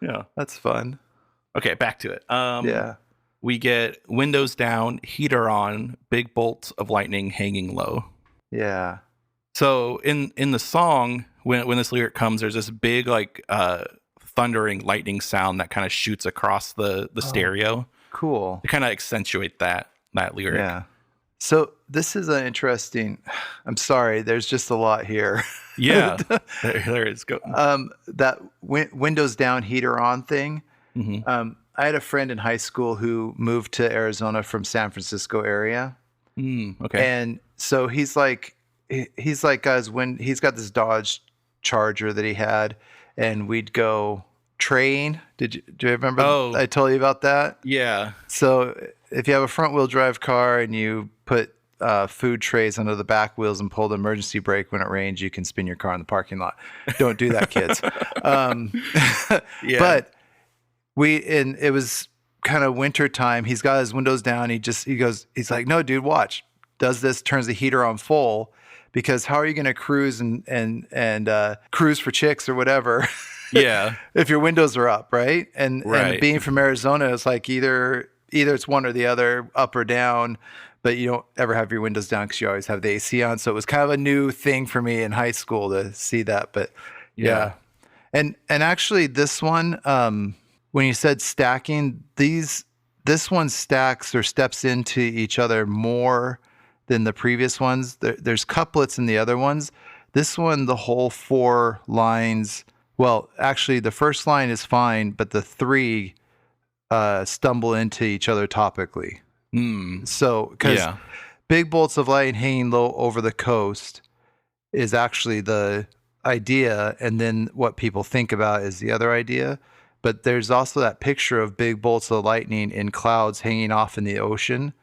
Yeah. That's fun. Okay, back to it. Yeah. We get windows down, heater on, big bolts of lightning hanging low. Yeah. So in the song, when this lyric comes, there's this big like thundering lightning sound that kind of shoots across the stereo. Cool. To kind of accentuate that lyric. Yeah. So this is an interesting. I'm sorry. There's just a lot here. Yeah. there is. Go. That windows down, heater on thing. Mm-hmm. I had a friend in high school who moved to Arizona from San Francisco area. Okay. And so he's like, guys, when he's got this Dodge Charger that he had, and we'd go training. Do you remember? Oh, I told you about that? Yeah. So if you have a front wheel drive car and you put food trays under the back wheels and pull the emergency brake when it rains, you can spin your car in the parking lot. Don't do that, kids. Yeah. But it was kind of winter time. He's got his windows down. He's like, no, dude, watch. Does this, turns the heater on full, because how are you going to cruise and cruise for chicks or whatever? Yeah. If your windows are up, right? And being from Arizona, it's like either it's one or the other, up or down, but you don't ever have your windows down because you always have the AC on. So it was kind of a new thing for me in high school to see that. But yeah. And actually this one, when you said stacking, this one stacks or steps into each other more than the previous ones. There's couplets in the other ones. This one, the whole 4 lines, well, actually the first line is fine, but the 3 stumble into each other topically. So, because big bolts of light hanging low over the coast is actually the idea, and then what people think about is the other idea. But there's also that picture of big bolts of lightning in clouds hanging off in the ocean.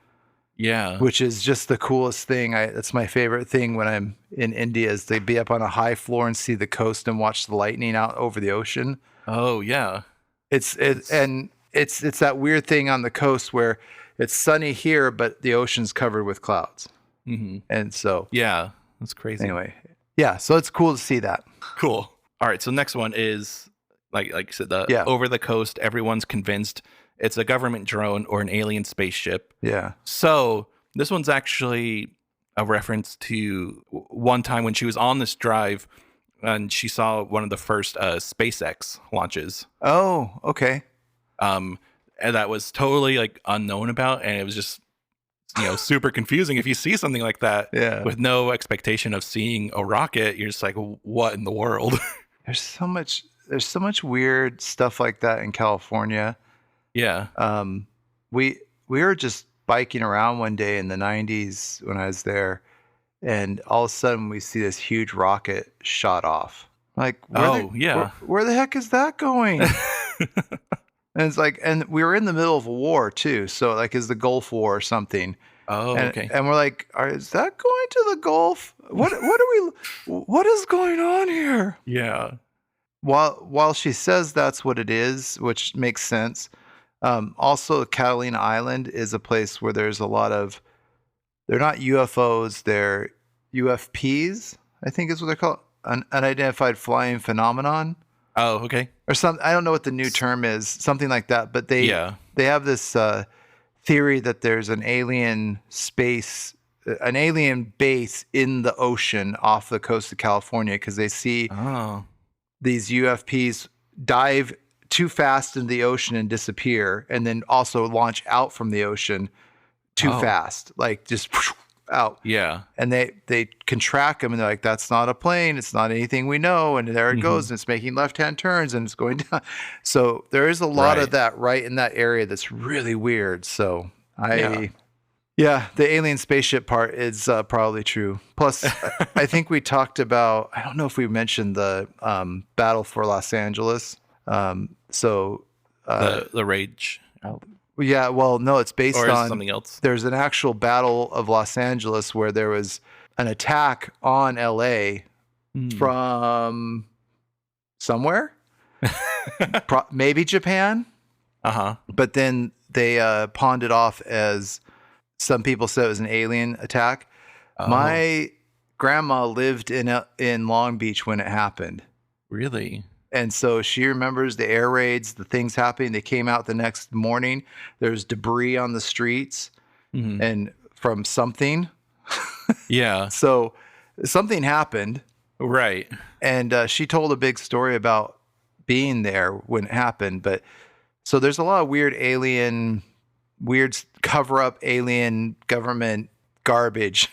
Yeah. Which is just the coolest thing. That's my favorite thing when I'm in India, is to be up on a high floor and see the coast and watch the lightning out over the ocean. Oh yeah. It's that weird thing on the coast where it's sunny here, but the ocean's covered with clouds. Mm-hmm. And so yeah, that's crazy. Anyway, yeah, so it's cool to see that. Cool. All right, so next one is like you said, over the coast, everyone's convinced it's a government drone or an alien spaceship. Yeah. So this one's actually a reference to one time when she was on this drive and she saw one of the first SpaceX launches. Oh, okay. And that was totally like unknown about, and it was just super confusing. If you see something like that Yeah. with no expectation of seeing a rocket, you're just like, what in the world? There's so much weird stuff like that in California. Yeah. Um, we we were just biking around one day in the 90s when I was there, and all of a sudden we see this huge rocket shot off. Like, Oh, yeah. where the heck is that going? And it's like, and we were in the middle of a war too, so like, is the Gulf War or something? Oh, okay. And we're like, is that going to the Gulf? What is going on here? Yeah. While she says that's what it is, which makes sense. Also, Catalina Island is a place where there's a lot of, they're not UFOs, they're UFPs, I think is what they're called, unidentified flying phenomenon Oh, okay. or something. I don't know what the new term is, something like that. But Yeah. they have this theory that there's an alien base in the ocean off the coast of California because they see Oh, these UFPs dive too fast into the ocean and disappear, and then also launch out from the ocean too Oh. fast, like just out. yeah. And they can track them, and they're like, "That's not a plane. It's not anything we know." And there it goes, and it's making left-hand turns, and it's going down. So there is a lot Right. of that right in that area that's really weird. So Yeah. yeah, the alien spaceship part is probably true. Plus, I think we talked about, I don't know if we mentioned the battle for Los Angeles. So, The rage. yeah, well, no, it's based Or is it on, something else? there's an actual battle of Los Angeles where there was an attack on LA from somewhere, maybe Japan, Uh-huh. but then they pawned it off as, some people said it was an alien attack. Oh, My grandma lived in Long Beach when it happened. really? And so she remembers the air raids, the things happening. They came out the next morning. There's debris on the streets Mhm. and from something. Yeah. So something happened. Right. And she told a big story about being there when it happened. But so there's a lot of weird cover up alien government garbage.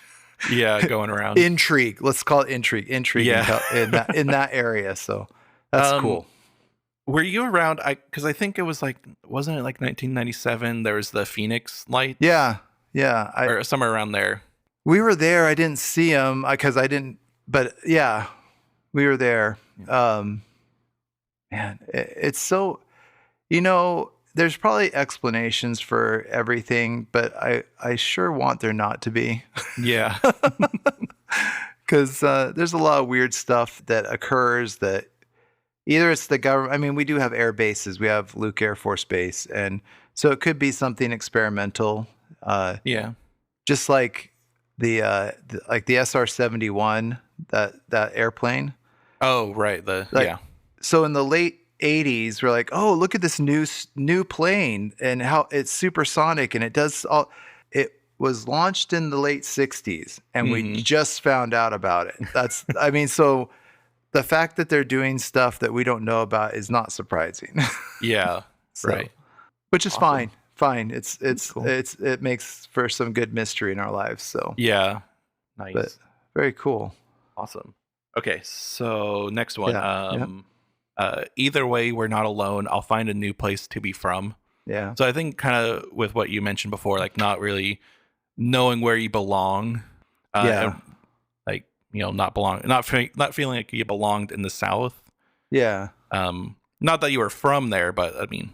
Yeah, going around. Intrigue. Let's call it intrigue. Yeah. in that area. So that's cool. Were you around? Because I think it was wasn't it like 1997? There was the Phoenix light, Yeah. or somewhere around there. We were there. I didn't see them because I didn't. But yeah, we were there. Man, it's so. There's probably explanations for everything, but I sure want there not to be. Yeah. Because there's a lot of weird stuff that occurs that either it's the government. I mean, we do have air bases. We have Luke Air Force Base, and so it could be something experimental. Yeah. Just like the SR-71, that airplane. Oh, right. Yeah. So in the late 80s, we're like, oh, look at this new plane and how it's supersonic and it does all. It was launched in the late 60s, and we just found out about it. So the fact that they're doing stuff that we don't know about is not surprising. Yeah. Right. Which is Awesome. fine. It's cool. it makes for some good mystery in our lives. So Yeah. Nice. but very cool. Awesome. Okay, so next one. Yeah, Either way, we're not alone. I'll find a new place to be from. Yeah. So I think kind of with what you mentioned before, like not really knowing where you belong. Yeah. And, not feeling like you belonged in the South. Yeah. Not that you were from there, but I mean,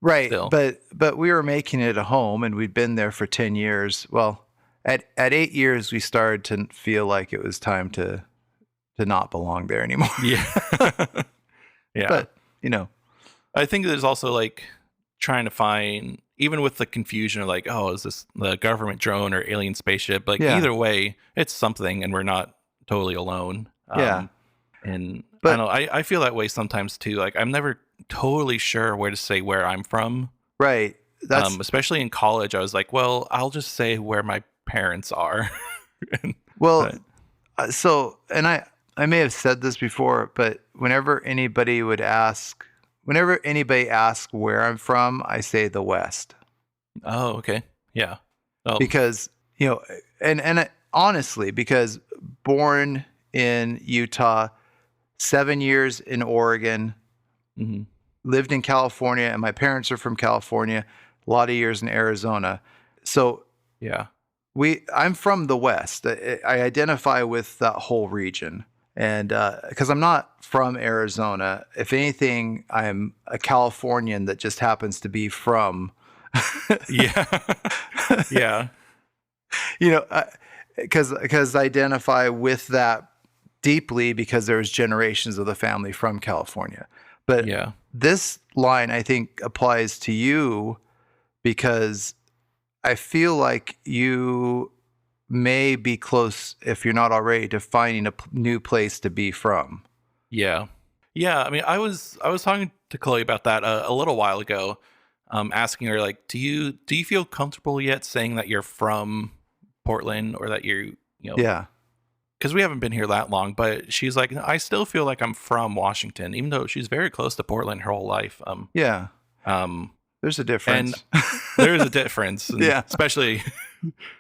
Right. still. But we were making it a home, and we'd been there for 10 years. Well, at 8 years, we started to feel like it was time to not belong there anymore. Yeah. Yeah. But, I think there's also like trying to find, even with the confusion of like, oh, is this the government drone or alien spaceship? Like either way, it's something, and we're not totally alone. Yeah. And But- I don't know, I feel that way sometimes too. Like I'm never totally sure where to say where I'm from. right. That's Especially in college, I was like, well, I'll just say where my parents are. well. So, and I may have said this before, but whenever anybody asks where I'm from, I say the West. Oh, okay. Yeah. Oh. because and honestly, because born in Utah, 7 years in Oregon, Hmm. lived in California, and my parents are from California, a lot of years in Arizona. So Yeah. I'm from the West. I identify with that whole region. And because I'm not from Arizona, if anything, I'm a Californian that just happens to be from, Yeah. Yeah. because I identify with that deeply because there's generations of the family from California. But Yeah. this line, I think, applies to you because I feel like you may be close, if you're not already, to finding a new place to be from. Yeah. Yeah. I mean, I was talking to Chloe about that a little while ago, asking her like, do you feel comfortable yet saying that you're from Portland, or that Yeah. because we haven't been here that long, but she's like, I still feel like I'm from Washington, even though she's very close to Portland her whole life. Yeah. Um, There's a and difference. there is a difference, and Yeah. especially,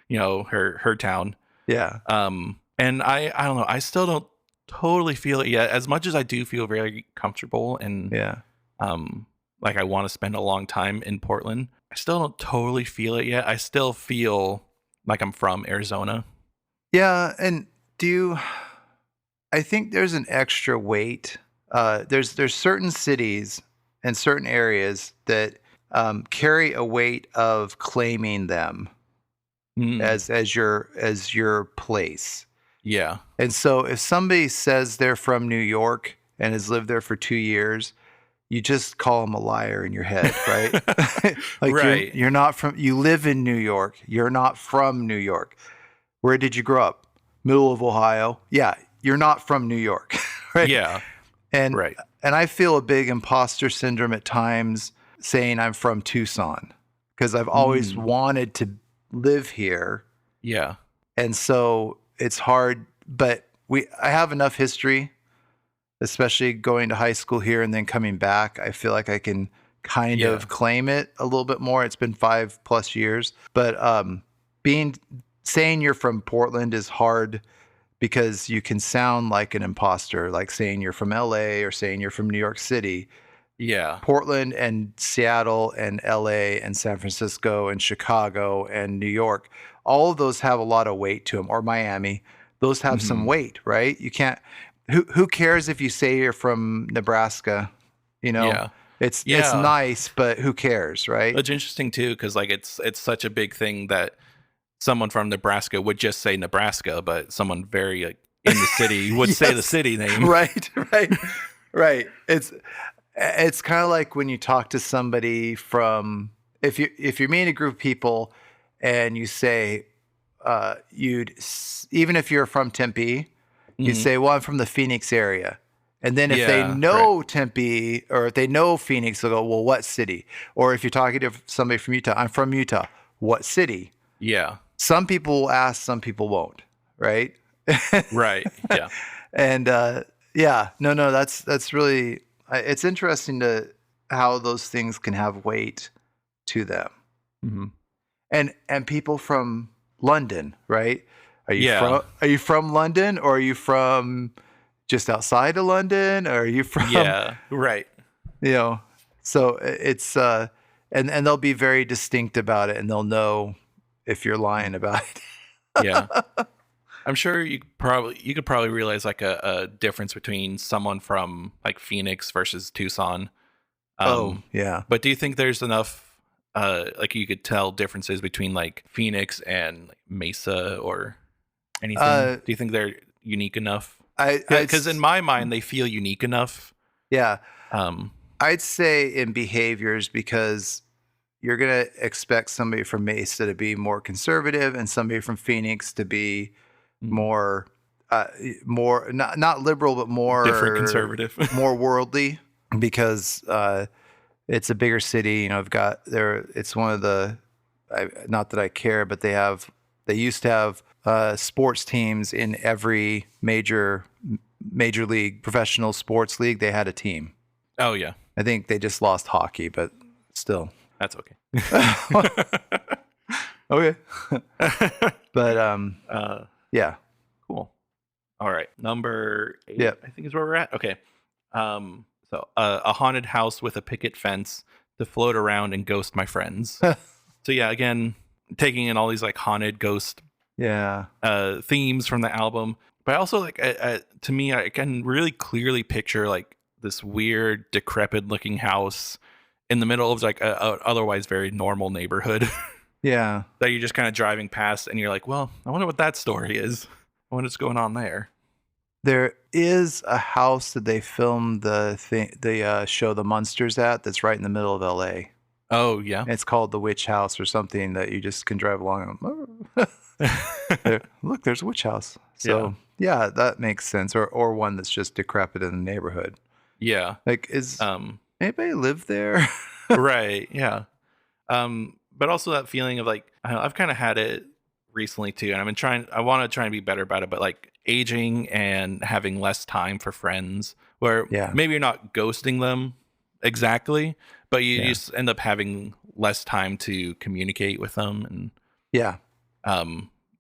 her town. Yeah. And I don't know, I still don't totally feel it yet, as much as I do feel very comfortable and Yeah. like I want to spend a long time in Portland. I still don't totally feel it yet. I still feel like I'm from Arizona. Yeah. And I think there's an extra weight. There's certain cities and certain areas that carry a weight of claiming them Mm, as your place. yeah. And so if somebody says they're from New York and has lived there for 2 years, you just call them a liar in your head, right? Like Right. you're not from, you live in New York. You're not from New York. Where did you grow up? Middle of Ohio. Yeah, you're not from New York, right? Yeah. And Right. and I feel a big imposter syndrome at times saying I'm from Tucson because I've always Mm, wanted to live here, yeah. and so it's hard. But I have enough history, especially going to high school here and then coming back. I feel like I can kind Yeah. of claim it a little bit more. It's been 5+ years, but being saying you're from Portland is hard because you can sound like an imposter, like saying you're from LA or saying you're from New York City. Yeah. Portland and Seattle and LA and San Francisco and Chicago and New York, all of those have a lot of weight to them, or Miami. Those have some Hmm. weight, right? You can't, who cares if you say you're from Nebraska? You know, Yeah. it's Yeah. nice, but who cares, right? It's interesting too, because like it's such a big thing that someone from Nebraska would just say Nebraska, but someone very like in the city would say the Yes. city name. Right, right, right. It's kind of like when you talk to somebody from, if you're meeting a group of people and you say even if you're from Tempe, you Hmm. say, well, I'm from the Phoenix area. And then if they Yeah. Right. know Tempe or if they know Phoenix, they'll go, well, what city? Or if you're talking to somebody from Utah, I'm from Utah. What city? Yeah. Some people will ask, some people won't, right? Right. Yeah. And yeah, no, that's really, it's interesting to how those things can have weight to them. Hmm. And people from London, right? Yeah. Are you from London, or are you from just outside of London, or are you from, Yeah. Right. you know? So it's and they'll be very distinct about it, and they'll know if you're lying about it. Yeah. I'm sure you could probably realize like a difference between someone from like Phoenix versus Tucson. Oh Um, yeah. but do you think there's enough like you could tell differences between like Phoenix and like Mesa or anything? Uh, Do you think they're unique enough? I Because in my mind they feel unique enough. yeah, Um, I'd say in behaviors, because you're gonna expect somebody from Mesa to be more conservative and somebody from Phoenix to be mm, more uh more not liberal, but different conservative. more worldly, because it's a bigger city. I've got there, it's one of the, not that I care, but they used to have sports teams in every major league professional sports league. They had a team. Oh yeah, I think they just lost hockey, but still. that's okay. Okay. But uh, yeah. cool. All right, number 8, Yeah. I think is where we're at. Okay. So a haunted house with a picket fence to float around and ghost my friends. So yeah, again, taking in all these like haunted ghost Yeah. themes from the album, but also like to me, I can really clearly picture like this weird, decrepit looking house in the middle of like a otherwise very normal neighborhood Yeah. that you're just kind of driving past, and you're like, well, I wonder what that story is. I wonder what's going on there. There is a house that they filmed the show The Munsters at that's right in the middle of LA. Oh yeah. It's called the Witch House or something that you just can drive along and look, there's a witch house. So yeah, that makes sense. Or one that's just decrepit in the neighborhood. Yeah. Like, is Um, anybody live there? right. Yeah. But also that feeling of like, I don't know, I've kind of had it recently too, and I want to try and be better about it, but like aging and having less time for friends, where Yeah. maybe you're not ghosting them exactly, but you Yeah. just end up having less time to communicate with them, and Yeah.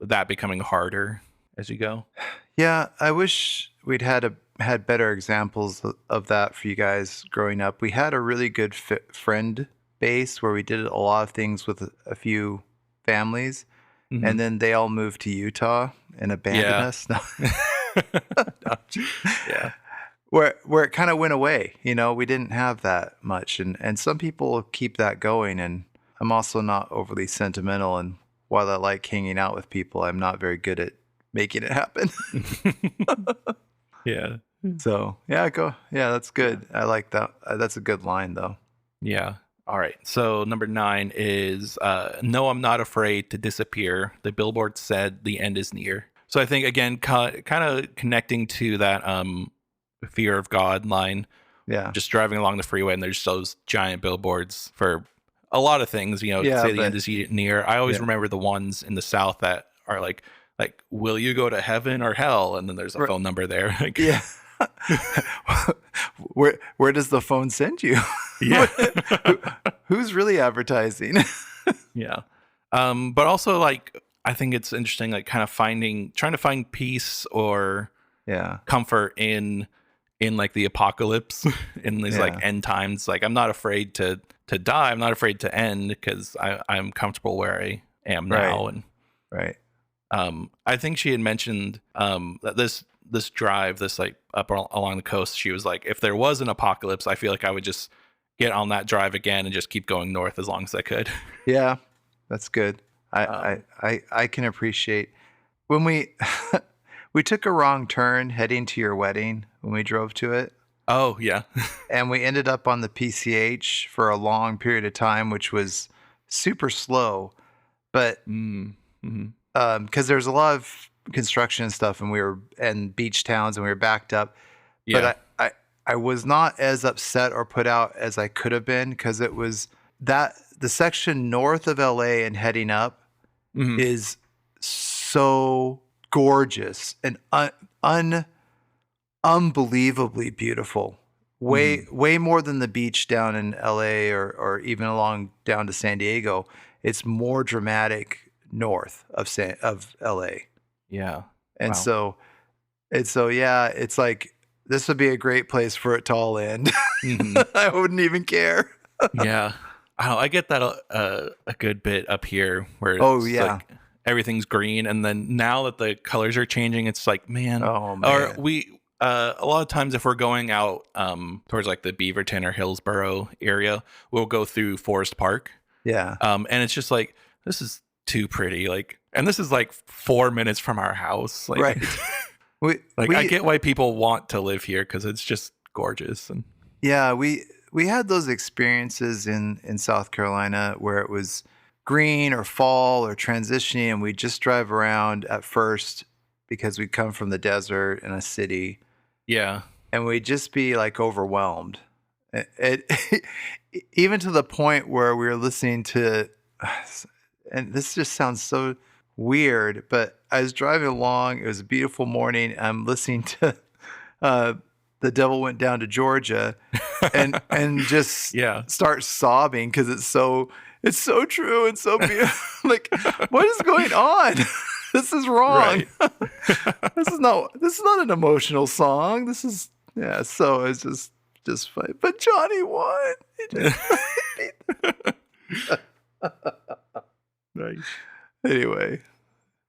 that becoming harder as you go. Yeah, I wish we'd had better examples of that for you guys growing up. We had a really good friend base where we did a lot of things with a few families, Mhm. and then they all moved to Utah and abandoned Yeah. us. No. Yeah. Where it kind of went away, we didn't have that much, and some people keep that going. And I'm also not overly sentimental, and while I like hanging out with people, I'm not very good at making it happen. Yeah. So yeah, that's good. I like that. That's a good line though. Yeah. All right. So number 9 is no, I'm not afraid to disappear. The billboard said the end is near. So I think again, kind of connecting to that fear of God line. Yeah. Just driving along the freeway and there's those giant billboards for a lot of things. Yeah, say the but end is near. I always yeah. remember the ones in the South that are like, will you go to heaven or hell? And then there's a phone number there. Like, Yeah. Where does the phone send you? yeah. Who's really advertising? Yeah. But also like I think it's interesting, like kind of trying to find peace or Yeah. comfort in like the apocalypse in these like end times. Like I'm not afraid to die. I'm not afraid to end because I'm comfortable where I am now. And Right. I think she had mentioned that this drive, this like up along the coast, she was like, if there was an apocalypse, I feel like I would just get on that drive again and just keep going north as long as I could. Yeah, that's good. I can appreciate when we we took a wrong turn heading to your wedding when we drove to it. Oh yeah. And we ended up on the PCH for a long period of time, which was super slow. But because there's a lot of construction and stuff, and we were in beach towns, and we were backed up. Yeah. But I was not as upset or put out as I could have been, because it was that the section north of LA and heading up is so gorgeous and unbelievably beautiful. Way more than the beach down in LA or even along down to San Diego. It's more dramatic north of LA. Yeah. And so yeah, it's like this would be a great place for it to all end. I wouldn't even care. Yeah. I get that a good bit up here where it's like everything's green, and then now that the colors are changing, it's like, man. Or we a lot of times if we're going out towards like the Beaverton or Hillsboro area, we'll go through Forest Park. Yeah. And it's just like, this is too pretty. Like, and this is like 4 minutes from our house. Like, right. I get why people want to live here because it's just gorgeous. And yeah, we had those experiences in South Carolina where it was green or fall or transitioning, and we just drive around at first because we come from the desert in a city. Yeah. And we'd just be like overwhelmed. Even to the point where we were listening to, and this just sounds so weird, but I was driving along. It was a beautiful morning. I'm listening to The Devil Went Down to Georgia and just start sobbing because it's so It's so true and so beautiful. Like, what is going on? This is wrong. Right. This is not an emotional song. This is yeah. So it's just fine. But Johnny won. He just Nice. anyway.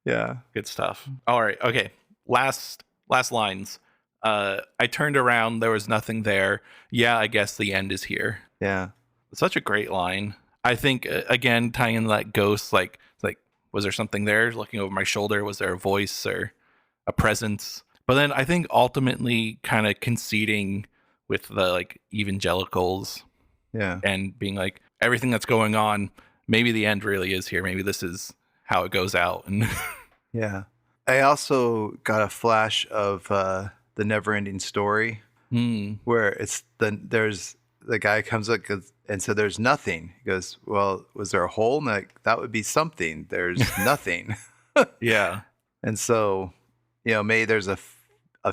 Yeah. Good stuff. All right. Okay. Last lines. I turned around. There was nothing there. Yeah, I guess the end is here. Yeah. Such a great line. I think again tying in that ghost, like it's like, was there something there? Looking over my shoulder, was there a voice or a presence? But then I think ultimately kind of conceding with the like evangelicals Yeah. and being like, everything that's going on, maybe the end really is here. Maybe this is how it goes out. And Yeah. I also got a flash of the Never-Ending Story where there's the guy comes up and said there's nothing. He goes, well, was there a hole? And like, that would be something. There's nothing. yeah. And so, maybe there's a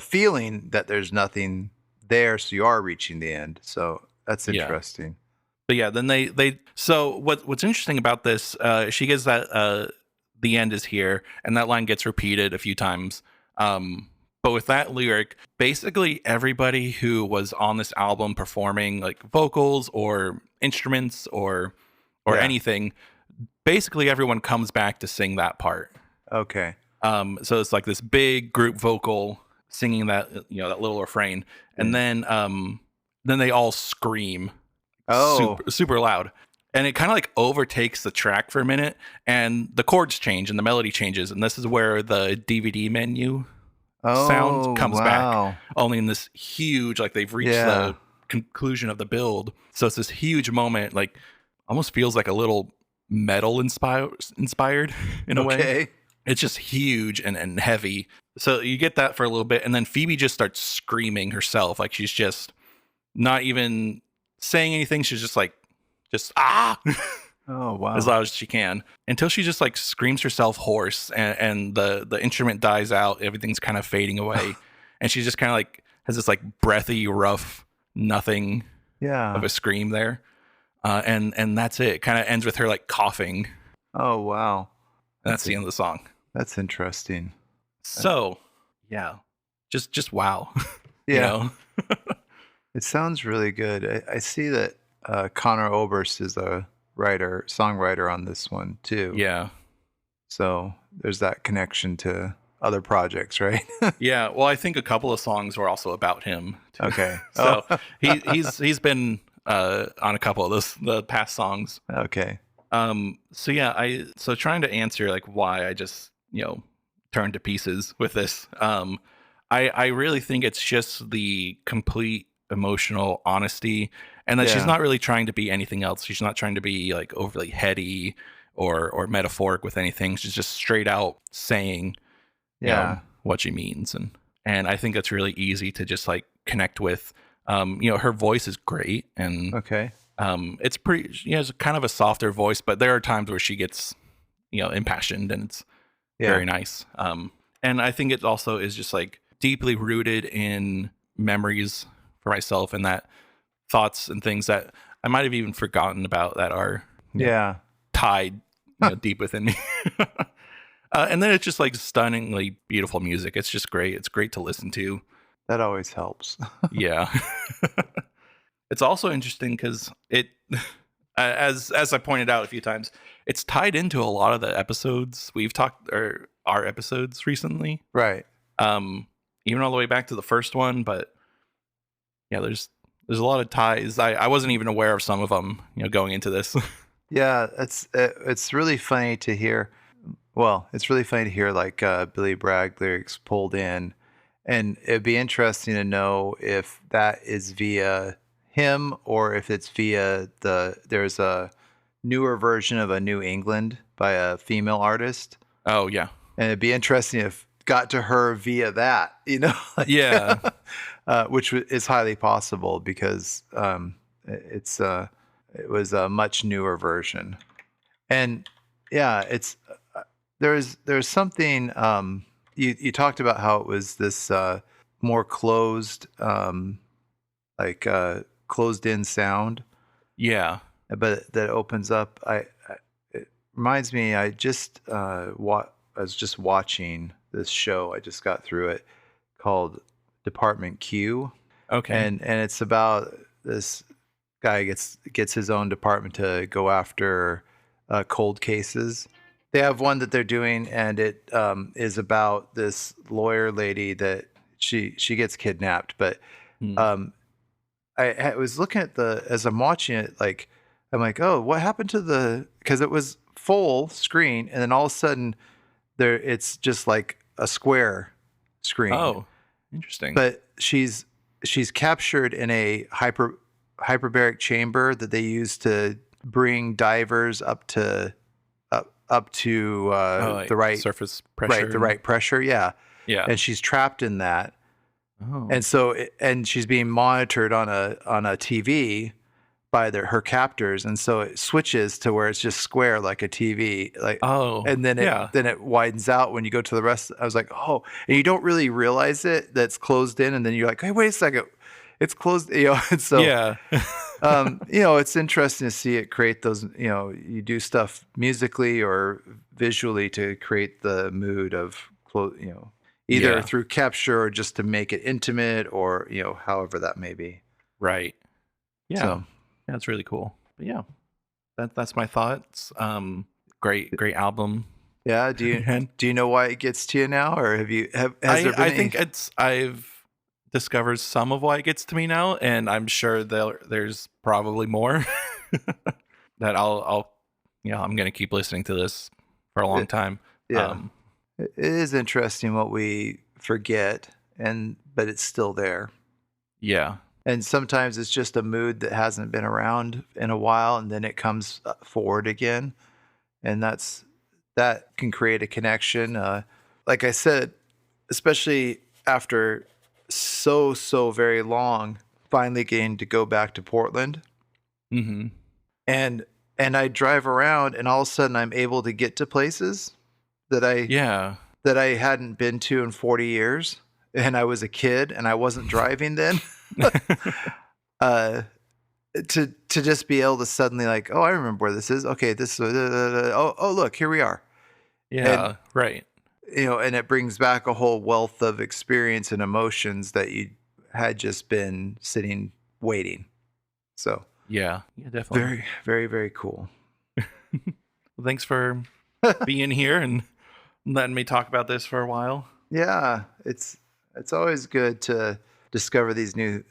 feeling that there's nothing there, so you are reaching the end. So that's Yeah. interesting. But yeah, then they so what's interesting about this, she gets that the end is here, and that line gets repeated a few times. But with that lyric, basically everybody who was on this album performing like vocals or instruments or Yeah. anything, basically everyone comes back to sing that part. Okay. So it's like this big group vocal singing that that little refrain, and then they all scream super loud, and it kind of like overtakes the track for a minute, and the chords change and the melody changes, and this is where the DVD menu sound comes back, only in this huge, like they've reached the conclusion of the build, so it's this huge moment, like almost feels like a little metal inspired in a way. It's just huge and heavy. So you get that for a little bit, and then Phoebe just starts screaming herself, like she's just not even saying anything. She's just like, ah, Oh wow. as loud as she can, until she just like screams herself hoarse, and the instrument dies out. Everything's kind of fading away, and she just kind of like has this like breathy, rough, nothing of a scream there, and that's it. It kind of ends with her like coughing. Oh wow. And that's the end of the song. That's interesting. So, yeah, just wow. Yeah. It sounds really good. I see that Connor Oberst is a songwriter on this one too. Yeah. So there's that connection to other projects, right? Yeah. Well, I think a couple of songs were also about him too. Okay. So he's been on a couple of the past songs. Okay. So yeah, so trying to answer like why I just turned to pieces with this. I really think it's just the complete emotional honesty, and that she's not really trying to be anything else. She's not trying to be like overly heady or metaphoric with anything. She's just straight out saying what she means, and I think that's really easy to just like connect with. Her voice is great, and it's pretty, she has kind of a softer voice, but there are times where she gets impassioned, and it's very nice. And I think it also is just like deeply rooted in memories for myself, and that thoughts and things that I might have even forgotten about that are tied deep within me. And then it's just like stunningly beautiful music. It's just great. It's great to listen to. That always helps. Yeah. It's also interesting because it, as I pointed out a few times, it's tied into a lot of the episodes we've talked, or our episodes recently. Right. Even all the way back to the first one, but yeah, there's a lot of ties. I wasn't even aware of some of them, going into this. Yeah, it's really funny to hear. Well, it's really funny to hear like Billy Bragg lyrics pulled in, and it'd be interesting to know if that is via him or if it's via there's a newer version of A New England by a female artist. Oh yeah, and it'd be interesting if got to her via that, which is highly possible because it was a much newer version, and it's there's something you talked about how it was this more closed closed in sound. Yeah. but that opens up. It reminds me. I was just watching this show. I just got through it called Department Q, Okay. and it's about this guy gets his own department to go after cold cases. They have one that they're doing, and it is about this lawyer lady that she gets kidnapped. But Hmm. I was looking at as I'm watching it, like I'm like, oh, what happened to because it was full screen, and then all of a sudden it's just like a square screen. Oh, interesting. But she's captured in a hyperbaric chamber that they use to bring divers up to Like the right surface pressure. the right pressure. Yeah. Yeah. And she's trapped in that. Oh. And so and she's being monitored on a TV by her captors, and so it switches to where it's just square like a TV, like, Oh. and then it widens out when you go to the rest. I was like, oh, and you don't really realize that's closed in, and then you're like, hey, wait a second, it's closed, and so Yeah. it's interesting to see it create those, you do stuff musically or visually to create the mood of either through capture or just to make it intimate, or however that may be. Right. Yeah. So, yeah, it's really cool. But yeah, that's my thoughts. Great album. Yeah. Do you know why it gets to you now, or has there been I think I've discovered some of why it gets to me now, and I'm sure there's probably more that I'm gonna keep listening to this for a long time. Yeah. It is interesting what we forget, but it's still there. Yeah. And sometimes it's just a mood that hasn't been around in a while, and then it comes forward again. And that can create a connection. Like I said, especially after so very long, finally getting to go back to Portland. Mm-hmm. And I drive around, and all of a sudden I'm able to get to places that I hadn't been to in 40 years. And I was a kid, and I wasn't driving then. To just be able to suddenly, like, oh, I remember where this is. Okay, this oh look, here we are. Yeah. And, right. And it brings back a whole wealth of experience and emotions that you had just been sitting waiting. So yeah, definitely. Very, very, very cool. Well, thanks for being here and letting me talk about this for a while. Yeah, it's always good to discover these new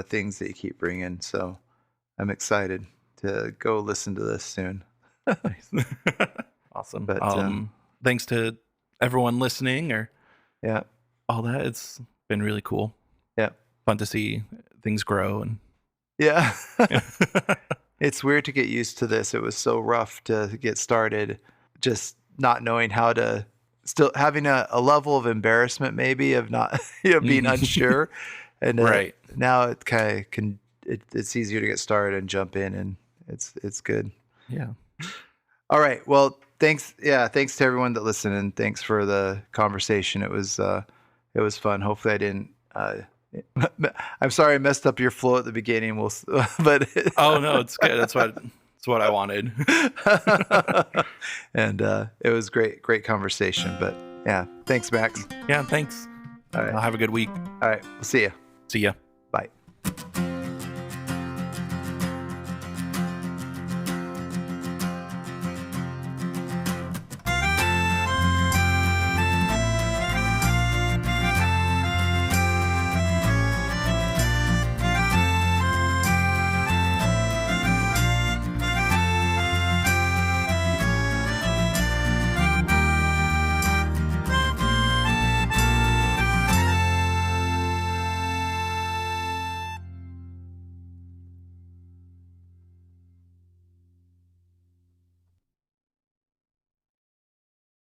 things that you keep bringing. So I'm excited to go listen to this soon. Awesome. But thanks to everyone listening, or all that. It's been really cool. Yeah, fun to see things grow. And yeah. It's weird to get used to this. It was so rough to get started, just not knowing how to, still having a level of embarrassment, maybe, of not being unsure. And right now it kind of it's easier to get started and jump in, and it's good. Yeah. All right. Well, thanks. Yeah. Thanks to everyone that listened, and thanks for the conversation. It was fun. Hopefully I didn't, I'm sorry I messed up your flow at the beginning. But oh no, it's good. That's what I wanted. And it was great conversation. But yeah, thanks, Max. Yeah, thanks. All right. I'll have a good week. All right. We'll see you. See ya.